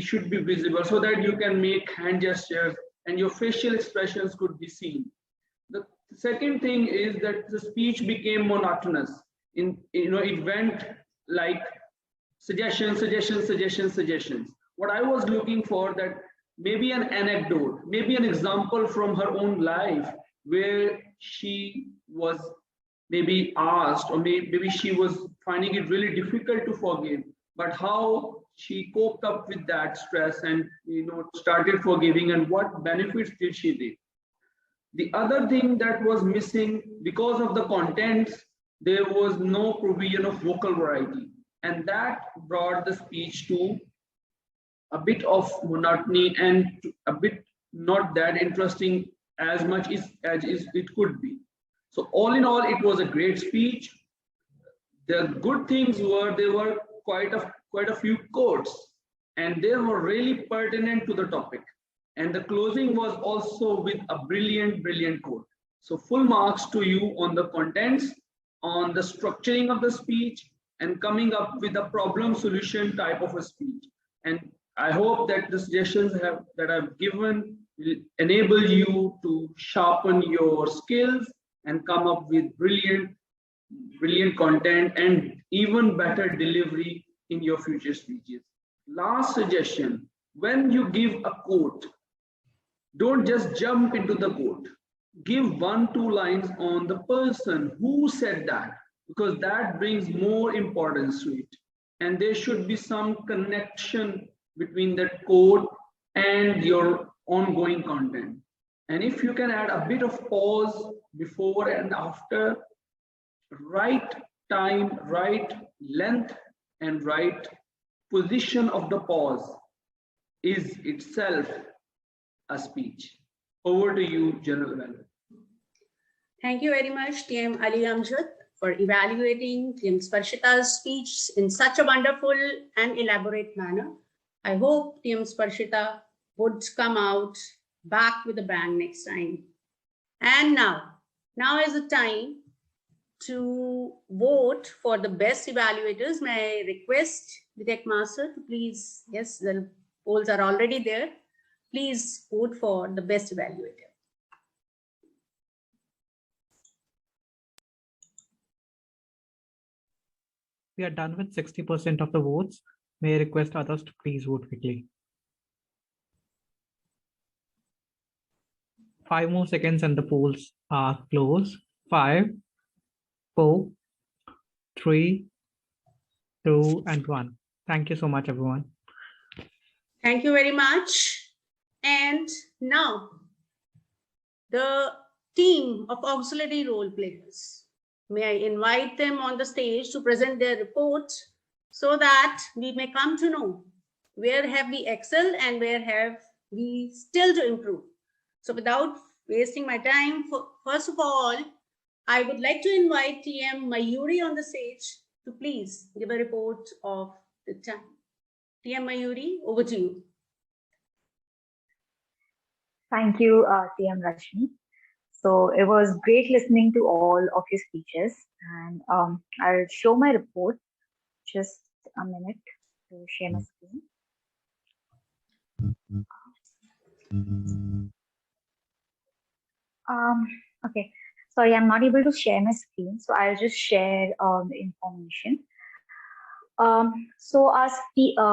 [SPEAKER 17] should be visible so that you can make hand gestures and your facial expressions could be seen. The second thing is that the speech became monotonous. It went like suggestions. What I was looking for, that maybe an anecdote, maybe an example from her own life where she was maybe asked, or maybe she was finding it really difficult to forgive, but how she coped up with that stress and started forgiving, and what benefits did she get. The other thing that was missing, because of the contents, there was no provision of vocal variety, and that brought the speech to a bit of monotony and a bit not that interesting as much as it could be. So all in all, it was a great speech. The good things were there were quite a few quotes, and they were really pertinent to the topic. And the closing was also with a brilliant quote. So full marks to you on the contents, on the structuring of the speech, and coming up with a problem solution type of a speech. And I hope that the suggestions that I've given will enable you to sharpen your skills and come up with brilliant content and even better delivery in your future speeches. Last suggestion, when you give a quote, don't just jump into the quote. Give 1-2 lines on the person who said that, because that brings more importance to it. And there should be some connection between that quote and your ongoing content. And if you can add a bit of pause before and after, right time, right length, and right position of the pause is itself a speech. Over to you, General Valor.
[SPEAKER 5] Thank you very much, TM Ali Amjad, for evaluating TM Sparshita's speech in such a wonderful and elaborate manner. I hope TM Sparshita would come out back with a bang next time. And now is the time to vote for the best evaluators. May I request the tech master to please, yes, the polls are already there. Please vote for the best evaluator.
[SPEAKER 2] We are done with 60% of the votes. May I request others to please vote quickly. 5 more seconds and the polls are closed. 5, 4, 3, 2, and 1. Thank you so much, everyone.
[SPEAKER 5] Thank you very much. And now, the team of auxiliary role players. May I invite them on the stage to present their report so that we may come to know where have we excelled and where have we still to improve. So without wasting my time, first of all, I would like to invite TM Mayuri on the stage to please give a report of the time. TM Mayuri, over to you.
[SPEAKER 10] Thank you, TM Rashmi. So it was great listening to all of your speeches, and I'll show my report. Just a minute to share my screen. Okay, sorry, I'm not able to share my screen, so I'll just share the information. So our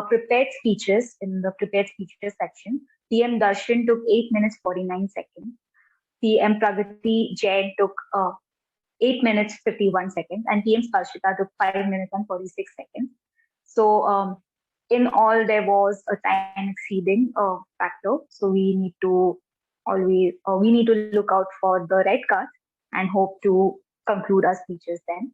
[SPEAKER 10] prepared speeches, in the prepared speeches section, TM Darshan took 8 minutes 49 seconds. TM Pragati Jain took 8 minutes 51 seconds, and TM Sparshita took 5 minutes and 46 seconds. So in all, there was a time exceeding factor. So we need to look out for the red cards and hope to conclude our speeches then.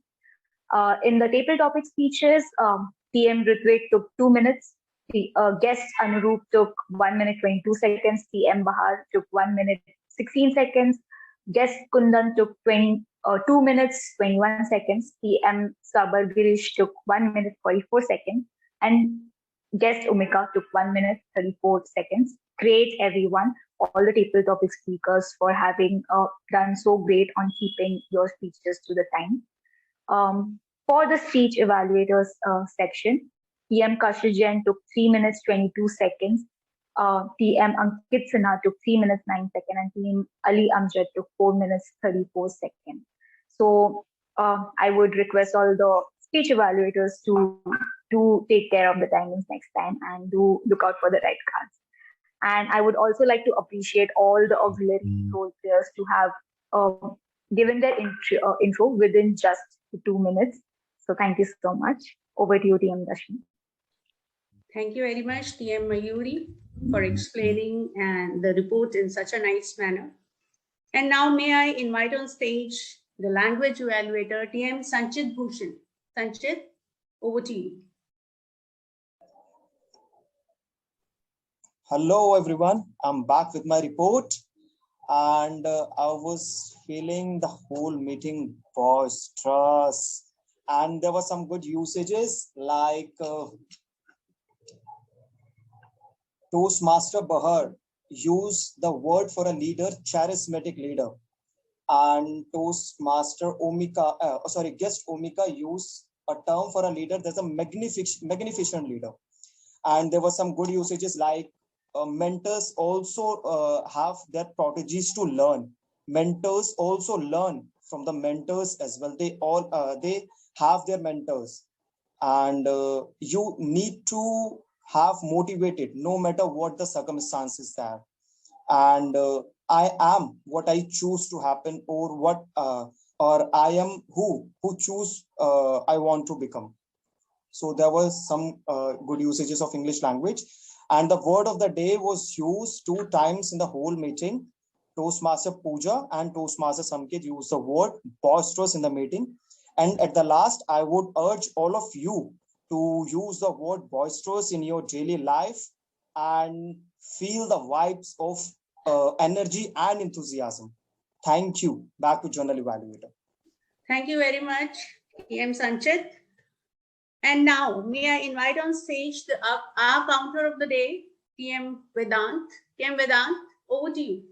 [SPEAKER 10] In the table topic speeches, TM Ritvik took 2 minutes. The guest Anurup took 1 minute 22 seconds. TM Bahar took 1 minute 16 seconds. Guest Kundan took 2 minutes 21 seconds. TM Sabar Girish took 1 minute 44 seconds. And guest Umika took 1 minute 34 seconds. Great, everyone, all the table topic speakers, for having done so great on keeping your speeches to the time. For the speech evaluators section, TM Kaushik Jain took 3 minutes 22 seconds. TM Ankit Sinha took 3 minutes 9 seconds, and TM Ali Amjad took 4 minutes 34 seconds. So I would request all the speech evaluators to take care of the timings next time and do look out for the right cards. And I would also like to appreciate all the auxiliary role players to have given their intro within just 2 minutes. So thank you so much. Over to you, TM Rashmi.
[SPEAKER 5] Thank you very much, TM Mayuri, for explaining the report in such a nice manner. And now may I invite on stage the language evaluator, TM Sanchit Bhushan. Sanchit, over to you.
[SPEAKER 4] Hello everyone, I'm back with my report, and I was feeling the whole meeting boisterous, and there were some good usages like Toastmaster Bahar used the word for a leader, charismatic leader, and Toastmaster guest Omika used a term for a leader, there's a magnificent leader. And there were some good usages like mentors also have their proteges to learn. Mentors also learn from the mentors as well. They have their mentors, and you need to have motivated no matter what the circumstances are. And I am what I choose to happen, or I am who choose I want to become. So there was some good usages of English language. And the word of the day was used 2 times in the whole meeting. Toastmaster Pooja and Toastmaster Samkit used the word boisterous in the meeting. And at the last, I would urge all of you to use the word boisterous in your daily life and feel the vibes of energy and enthusiasm. Thank you. Back to Journal Evaluator.
[SPEAKER 5] Thank you very much, PM Sanchit. And now, may I invite on stage our counter of the day, PM Vedant. PM Vedant, over to you.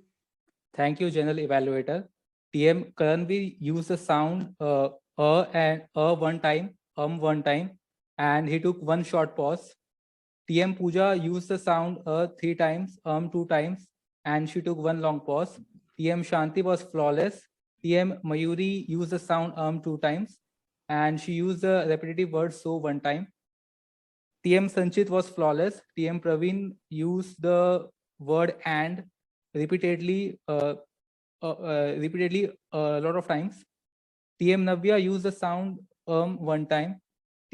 [SPEAKER 2] Thank you, General Evaluator. TM Karanveer used the sound and one time, one time, and he took 1 short pause. TM Pooja used the sound 3 times, 2 times, and she took 1 long pause. TM Shanti was flawless. TM Mayuri used the sound 2 times, and she used the repetitive word so 1 time. TM Sanchit was flawless. TM Praveen used the word and repeatedly a lot of times. TM Navya used the sound 1 time.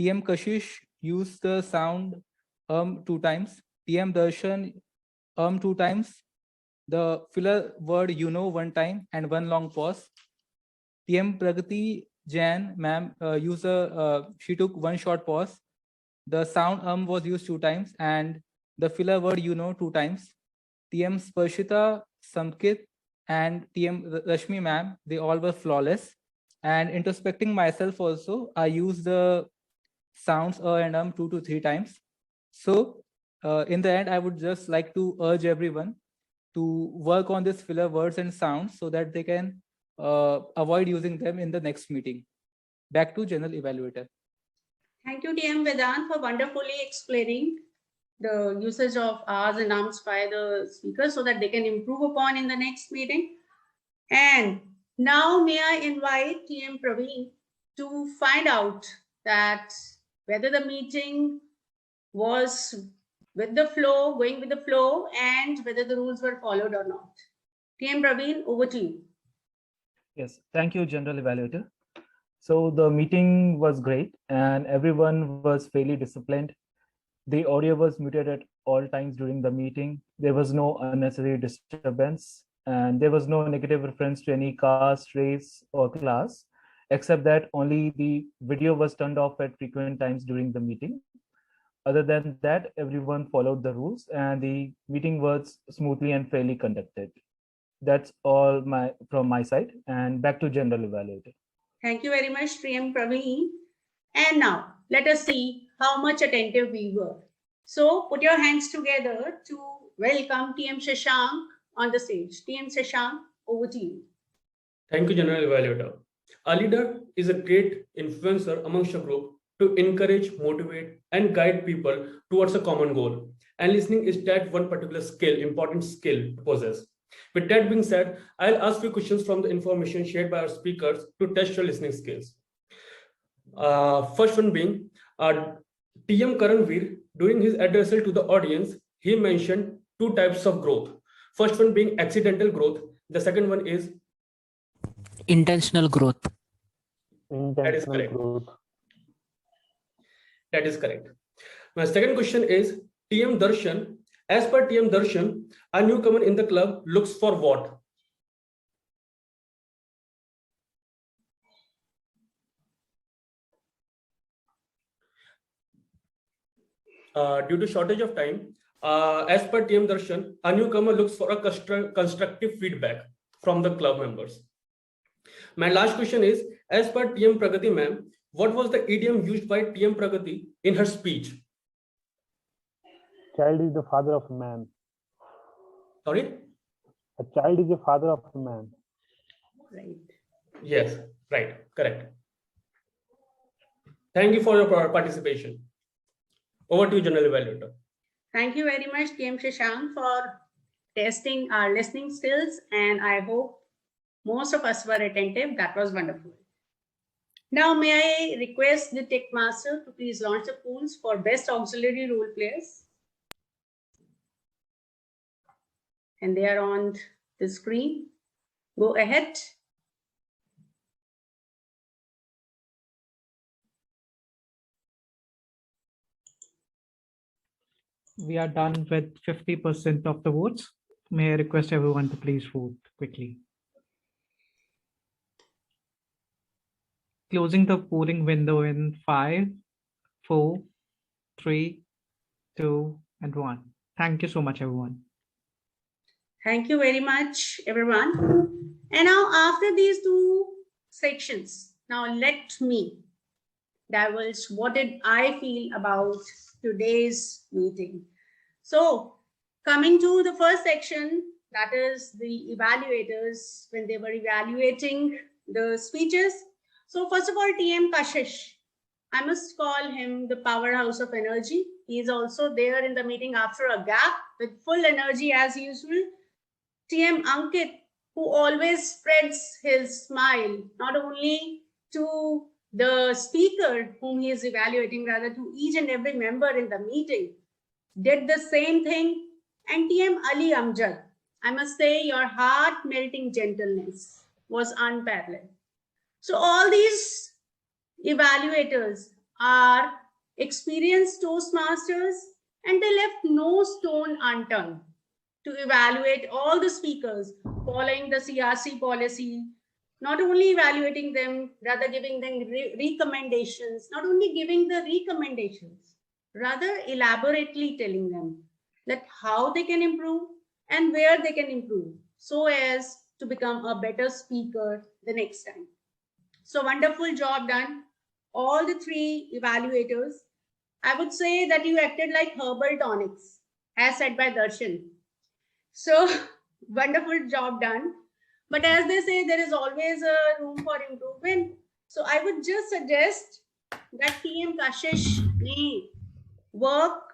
[SPEAKER 2] TM Kashish used the sound 2 times. TM Darshan 2 times. The filler word 1 time and 1 long pause. TM Pragati Jain ma'am she took 1 short pause. The sound was used 2 times and the filler word 2 times. TM Sparshita, Samkit, and TM Rashmi ma'am, they all were flawless. And introspecting myself also, I used the sounds and 2 to 3 times. So in the end, I would just like to urge everyone to work on this filler words and sounds so that they can avoid using them in the next meeting. Back to General Evaluator.
[SPEAKER 5] Thank you, TM Vedant, for wonderfully explaining the usage of R's and Ums by the speakers so that they can improve upon in the next meeting. And now may I invite TM Praveen to find out that whether the meeting was with the flow, going with the flow, and whether the rules were followed or not. TM Praveen, over to you.
[SPEAKER 13] Yes, thank you, General Evaluator. So the meeting was great and everyone was fairly disciplined. The audio was muted at all times during the meeting. There was no unnecessary disturbance and there was no negative reference to any caste, race, or class, except that only the video was turned off at frequent times during the meeting. Other than that, everyone followed the rules and the meeting was smoothly and fairly conducted. That's all from my side, and back to General Evaluator.
[SPEAKER 5] Thank you very much, TM Praveen. And now let us see how much attentive we were. So put your hands together to welcome TM Shashank on the stage. TM Shashank, over to you.
[SPEAKER 12] Thank you, General Evaluator. A leader is a great influencer amongst a group to encourage, motivate, and guide people towards a common goal. And listening is that one particular skill, important skill to possess. With that being said, I'll ask you questions from the information shared by our speakers to test your listening skills. First one being, TM Karanveer, during his address to the audience, he mentioned 2 types of growth. First one being accidental growth. The second one is
[SPEAKER 3] intentional growth.
[SPEAKER 12] That is correct. That is correct. My second question is, TM Darshan, as per TM Darshan, a newcomer in the club looks for what? Due to shortage of time, As per TM Darshan, a newcomer looks for a constructive feedback from the club members. My last question is, as per TM Pragati ma'am, what was the idiom used by TM Pragati in her speech?
[SPEAKER 6] Child is the father of man.
[SPEAKER 12] Sorry?
[SPEAKER 6] A child is the father of a man.
[SPEAKER 5] Right.
[SPEAKER 12] Yes, right, correct. Thank you for your participation. Over to you, General Evaluator.
[SPEAKER 5] Thank you very much, TM Shashank, for testing our listening skills, and I hope most of us were attentive. That was wonderful. Now, may I request the Tech Master to please launch the polls for best auxiliary role players? And they are on the screen. Go ahead.
[SPEAKER 2] We are done with 50% of the votes. May I request everyone to please vote quickly. Closing the polling window in 5, 4, 3, 2, and 1. Thank you so much, everyone.
[SPEAKER 5] Thank you very much, everyone. And now, after these two sections, now let me divulge what did I feel about today's meeting. So, coming to the first section, that is the evaluators when they were evaluating the speeches. So, first of all, TM Kashish, I must call him the powerhouse of energy. He is also there in the meeting after a gap with full energy as usual. TM Ankit, who always spreads his smile, not only to the speaker whom he is evaluating, rather to each and every member in the meeting, did the same thing. And TM Ali Amjad, I must say your heart-melting gentleness was unparalleled. So all these evaluators are experienced Toastmasters, and they left no stone unturned to evaluate all the speakers following the CRC policy, not only evaluating them, rather giving them recommendations, not only giving the recommendations, rather elaborately telling them that how they can improve and where they can improve so as to become a better speaker the next time. So wonderful job done, all the three evaluators. I would say that you acted like herbal tonics, as said by Darshan. So wonderful job done. But as they say, there is always a room for improvement. So I would just suggest that TM Kashish may work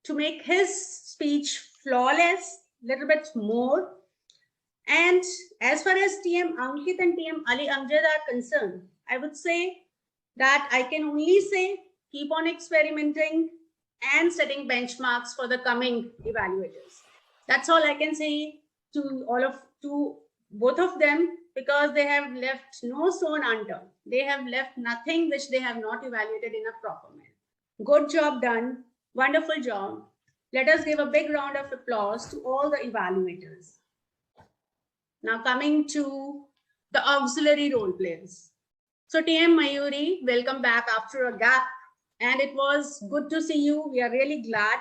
[SPEAKER 5] to make his speech flawless, little bit more. And as far as TM Ankit and TM Ali Amjad are concerned, I would say that I can only say keep on experimenting and setting benchmarks for the coming evaluators. That's all I can say to both of them, because they have left no stone unturned. They have left nothing which they have not evaluated in a proper manner. Good job done. Wonderful job. Let us give a big round of applause to all the evaluators. Now coming to the auxiliary role players. So TM Mayuri, welcome back after a gap. And it was good to see you. We are really glad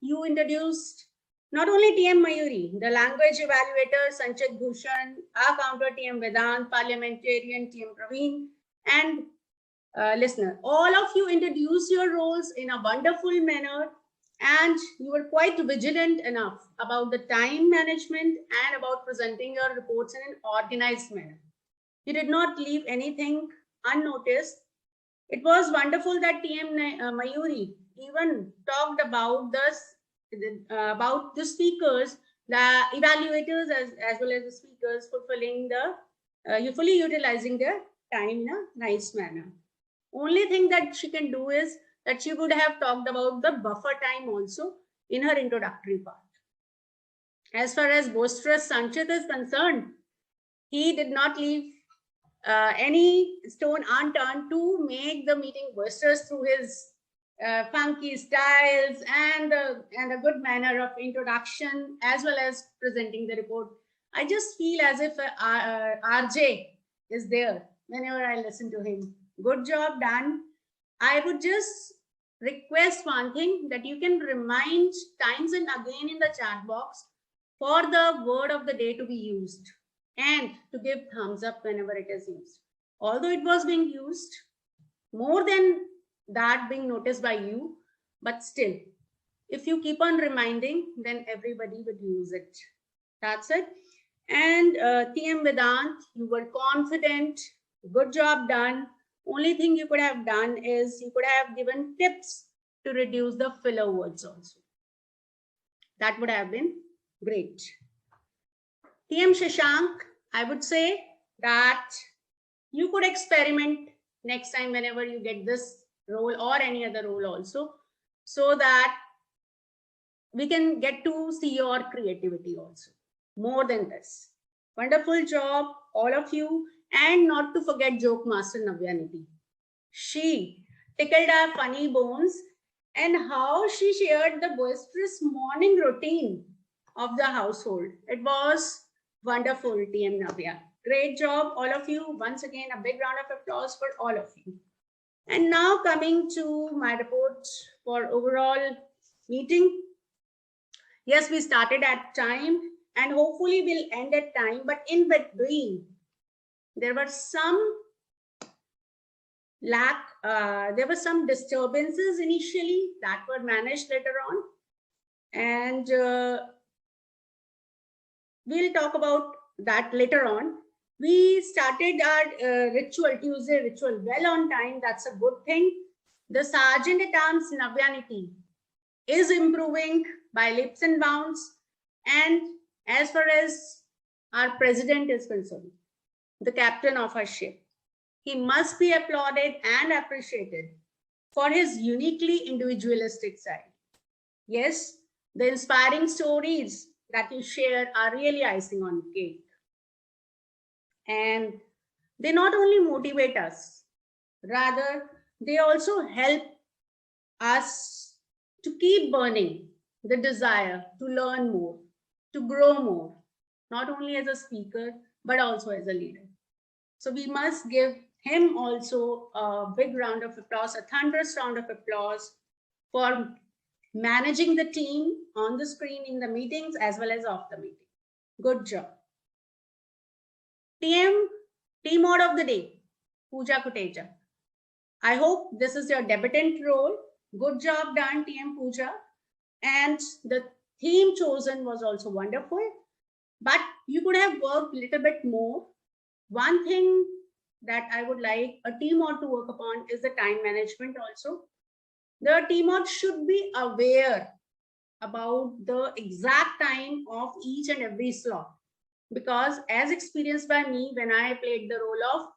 [SPEAKER 5] you introduced not only TM Mayuri, the language evaluator, Sanchit Bhushan, our counter TM Vedant, parliamentarian TM Praveen, and listener. All of you introduced your roles in a wonderful manner, and you were quite vigilant enough about the time management and about presenting your reports in an organized manner. You did not leave anything unnoticed. It was wonderful that TM Mayuri even talked about the speakers, the evaluators as well as the speakers fulfilling the, fully utilizing their time in a nice manner. Only thing that she can do is that she would have talked about the buffer time also in her introductory part. As far as boisterous Sanchit is concerned, he did not leave any stone unturned to make the meeting boisterous through his funky styles and a good manner of introduction as well as presenting the report. I just feel as if RJ is there whenever I listen to him. Good job done. I would just request one thing, that you can remind times and again in the chat box for the word of the day to be used and to give thumbs up whenever it is used. Although it was being used, more than that being noticed by you, but still, if you keep on reminding, then everybody would use it. That's it. And TM Vedant, you were confident, good job done. Only thing you could have done is you could have given tips to reduce the filler words also. That would have been great. TM Shashank, I would say that you could experiment next time whenever you get this role or any other role also, so that we can get to see your creativity also. More than this. Wonderful job, all of you. And not to forget Joke Master Navyaniti. She tickled our funny bones, and how she shared the boisterous morning routine of the household. It was wonderful, TM Navya. Great job, all of you. Once again, a big round of applause for all of you. And now coming to my report for overall meeting. Yes, we started at time and hopefully we'll end at time, but in between, there were some disturbances initially that were managed later on. And we'll talk about that later on. We started our Tuesday ritual well on time. That's a good thing. The Sergeant at Arms Navyaniti is improving by leaps and bounds. And as far as our president is concerned, the captain of our ship, he must be applauded and appreciated for his uniquely individualistic side. Yes, the inspiring stories that you share are really icing on the cake. And they not only motivate us, rather, they also help us to keep burning the desire to learn more, to grow more, not only as a speaker, but also as a leader. So we must give him also a big round of applause, a thunderous round of applause for managing the team on the screen in the meetings as well as off the meeting. Good job. Team Mod of the Day, Pooja Kuteja. I hope this is your debutant role. Good job done, TM Pooja. And the theme chosen was also wonderful, but you could have worked a little bit more. One thing that I would like a team mod to work upon is the time management also. The team mod should be aware about the exact time of each and every slot, because as experienced by me when I played the role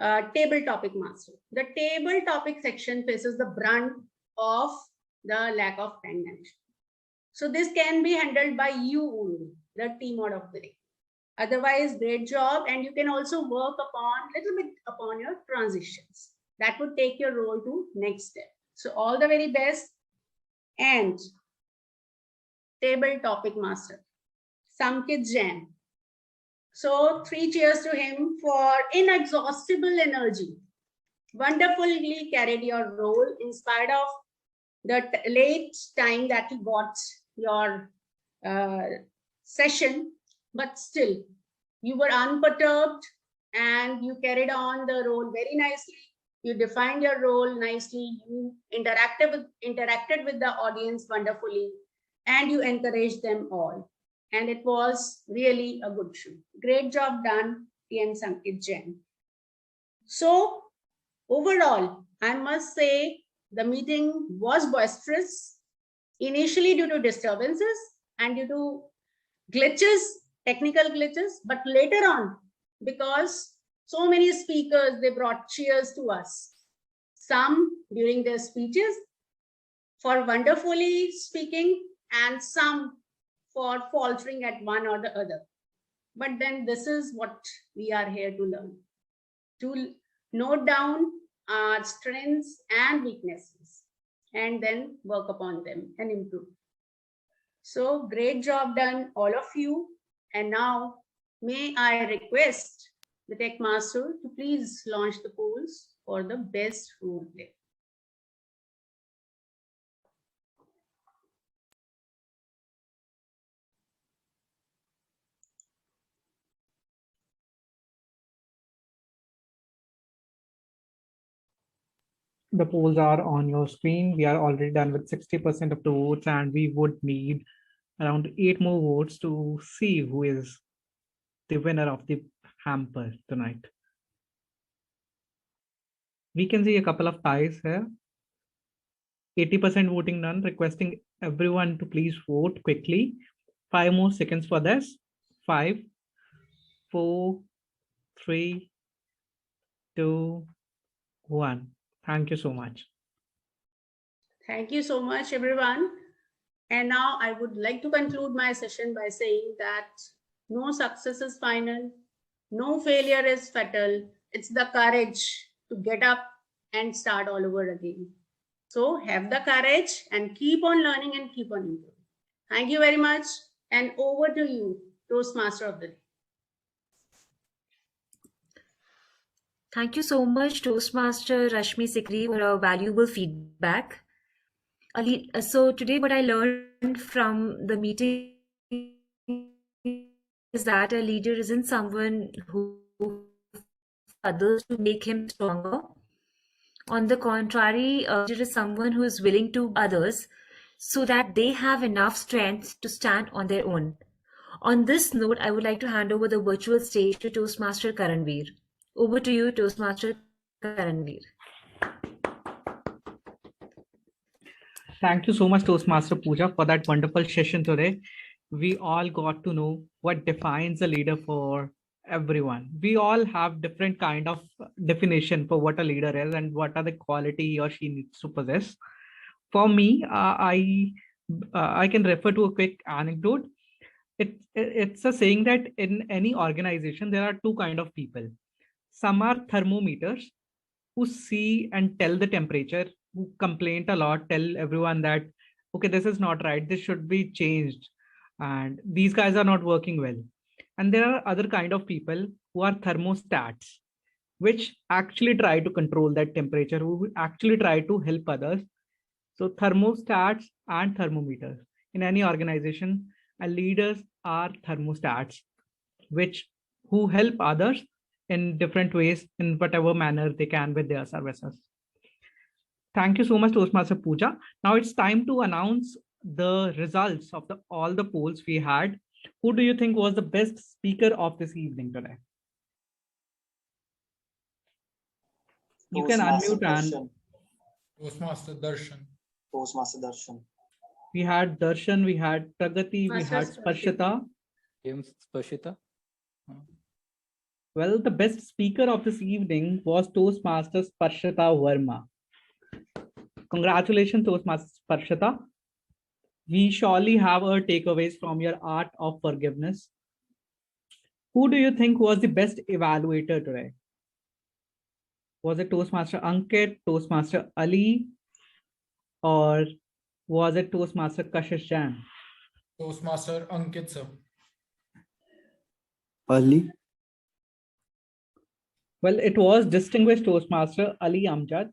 [SPEAKER 5] of table topic master, the table topic section faces the brunt of the lack of time management. So this can be handled by you only, the team mod of the day. Otherwise, great job. And you can also work upon little bit upon your transitions. That would take your role to next step. So all the very best. And table topic master, Samkit Jain. So 3 cheers to him for inexhaustible energy. Wonderfully carried your role in spite of the late time that you got your session, but still you were unperturbed and you carried on the role very nicely. You defined your role nicely. You interacted with the audience wonderfully, and you encouraged them all. And it was really a good show. Great job done, TM Samkit Jain. So overall, I must say the meeting was boisterous, initially due to disturbances and due to glitches, technical glitches, but later on, because so many speakers, they brought cheers to us. Some during their speeches for wonderfully speaking, and some for faltering at one or the other. But then this is what we are here to learn, to note down our strengths and weaknesses, and then work upon them and improve. So great job done, all of you. And now may I request the Tech Master to please launch the polls for the best role play.
[SPEAKER 2] The polls are on your screen. We are already done with 60% of the votes, and we would need around 8 more votes to see who is the winner of the hamper tonight. We can see a couple of ties here. 80% voting done, requesting everyone to please vote quickly. 5 more seconds for this. 5, 4, 3, 2, 1. Thank you so much.
[SPEAKER 5] Thank you so much, everyone. And now I would like to conclude my session by saying that no success is final, no failure is fatal. It's the courage to get up and start all over again. So have the courage and keep on learning and keep on improving. Thank you very much. And over to you, Toastmaster of the Day.
[SPEAKER 11] Thank you so much, Toastmaster Rashmi Sikri, for a valuable feedback. So today what I learned from the meeting is that a leader isn't someone who others to make him stronger. On the contrary, a leader is someone who is willing to others so that they have enough strength to stand on their own. On this note, I would like to hand over the virtual stage to Toastmaster Karanveer. Over to you, Toastmaster Karanveer.
[SPEAKER 2] Thank you so much, Toastmaster Pooja, for that wonderful session today. We all got to know what defines a leader for everyone. We all have different kind of definition for what a leader is and what are the quality he or she needs to possess. For me, I can refer to a quick anecdote. It's a saying that in any organization, there are two kind of people. Some are thermometers who see and tell the temperature, who complain a lot, tell everyone that, okay, this is not right, this should be changed, and these guys are not working well. And there are other kind of people who are thermostats, which actually try to control that temperature, who actually try to help others. So thermostats and thermometers in any organization, and leaders are thermostats, who help others in different ways, in whatever manner they can with their services. Thank you so much, Toastmaster Pooja. Now it's time to announce the results of all the polls we had. Who do you think was the best speaker of this evening today? You can unmute and
[SPEAKER 19] Toastmaster Darshan.
[SPEAKER 4] Toastmaster Darshan.
[SPEAKER 2] We had Darshan, we had Pragati, we had Sparshita.
[SPEAKER 1] Sparshita.
[SPEAKER 2] Well, the best speaker of this evening was Toastmaster Sparshita Verma. Congratulations, Toastmaster Sparshita. We surely have our takeaways from your art of forgiveness. Who do you think was the best evaluator today? Was it Toastmaster Ankit, Toastmaster Ali, or was it Toastmaster Kashish Jain?
[SPEAKER 19] Toastmaster Ankit, sir.
[SPEAKER 1] Ali.
[SPEAKER 2] Well, it was distinguished Toastmaster Ali Amjad.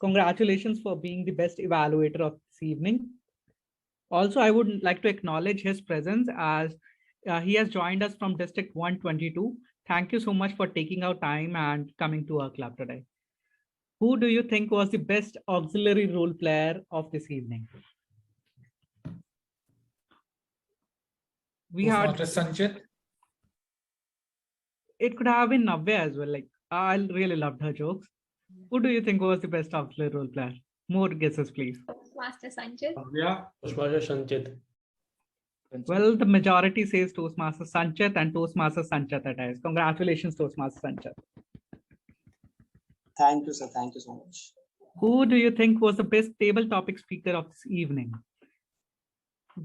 [SPEAKER 2] Congratulations for being the best evaluator of this evening. Also, I would like to acknowledge his presence as he has joined us from District 122. Thank you so much for taking out time and coming to our club today. Who do you think was the best auxiliary role player of this evening? We had
[SPEAKER 19] Sanchit.
[SPEAKER 2] It could have been Navya as well. Like, I really loved her jokes. Who do you think was the best auxiliary role player? More guesses, please.
[SPEAKER 22] Toastmaster Sanchit.
[SPEAKER 12] Yeah, Toastmaster Sanchit.
[SPEAKER 2] Well, the majority says Toastmaster Sanchit, and Toastmaster Sanchit it is. Congratulations, Toastmaster Sanchit.
[SPEAKER 4] Thank you, sir. Thank you so much.
[SPEAKER 2] Who do you think was the best table topic speaker of this evening?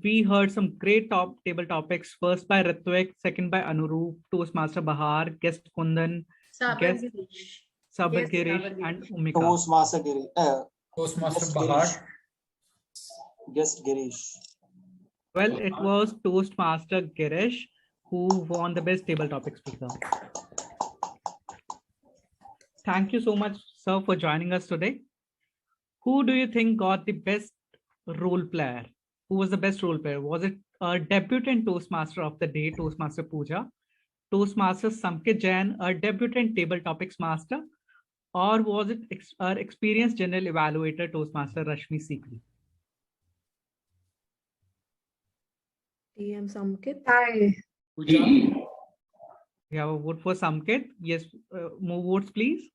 [SPEAKER 2] We heard some great table topics. First by Ritvik, second by Anurup, Toastmaster Bahar, guest Kundan, guest Sabar Girish, and Umika.
[SPEAKER 4] Toastmaster Girish.
[SPEAKER 19] Toastmaster Bahar.
[SPEAKER 4] Guest Girish.
[SPEAKER 2] Well, it was Toastmaster Girish who won the best table topic speaker. Thank you so much, sir, for joining us today. Who do you think got the best role player? Who was the best role player? Was it a debutant Toastmaster of the day, Toastmaster Pooja, Toastmaster Samkit Jain, a debutant table topics master, Or was it our experienced general evaluator, Toastmaster Rashmi Sikri?
[SPEAKER 9] TM Samkit.
[SPEAKER 7] Tie.
[SPEAKER 2] We have a vote for Samkit. Yes, more votes, please.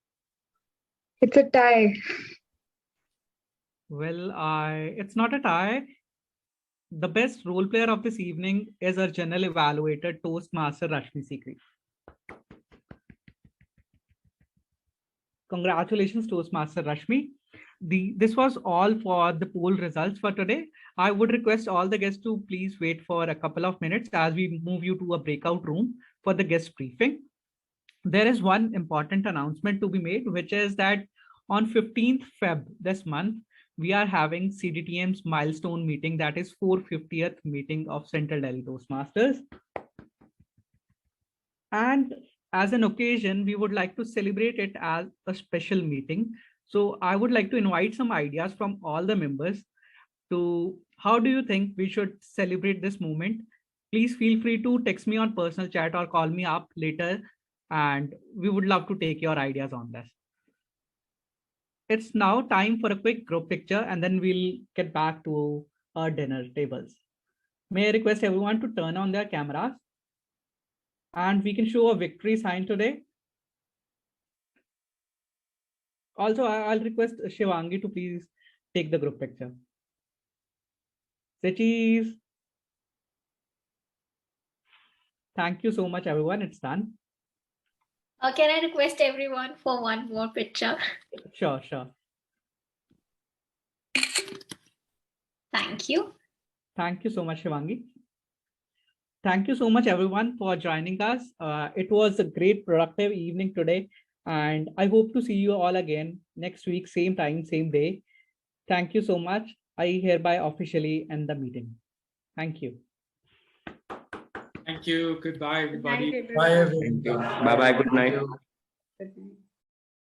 [SPEAKER 7] It's a tie.
[SPEAKER 2] Well, it's not a tie. The best role player of this evening is our general evaluator, Toastmaster Rashmi Sikri. Congratulations, Toastmaster Rashmi. This was all for the poll results for today. I would request all the guests to please wait for a couple of minutes as we move you to a breakout room for the guest briefing. There is one important announcement to be made, which is that on 15th Feb this month, we are having CDTM's milestone meeting, that is 450th meeting of Central Delhi Toastmasters. And as an occasion, we would like to celebrate it as a special meeting. So I would like to invite some ideas from all the members to how do you think we should celebrate this moment? Please feel free to text me on personal chat or call me up later, and we would love to take your ideas on this. It's now time for a quick group picture, and then we'll get back to our dinner tables. May I request everyone to turn on their cameras? And we can show a victory sign today. Also, I'll request Shivangi to please take the group picture. Say cheese. Thank you so much, everyone. It's done.
[SPEAKER 16] Can I request everyone for one more picture?
[SPEAKER 2] Sure.
[SPEAKER 16] Thank you.
[SPEAKER 2] Thank you so much, Shivangi. Thank you so much, everyone, for joining us. It was a great, productive evening today, and I hope to see you all again next week, same time, same day. Thank you so much. I hereby officially end the meeting. Thank you.
[SPEAKER 19] Thank you. Goodbye, everybody.
[SPEAKER 16] Good night,
[SPEAKER 19] Bye,
[SPEAKER 16] everyone.
[SPEAKER 19] everyone.
[SPEAKER 14] Bye bye. Good night.
[SPEAKER 16] Good night.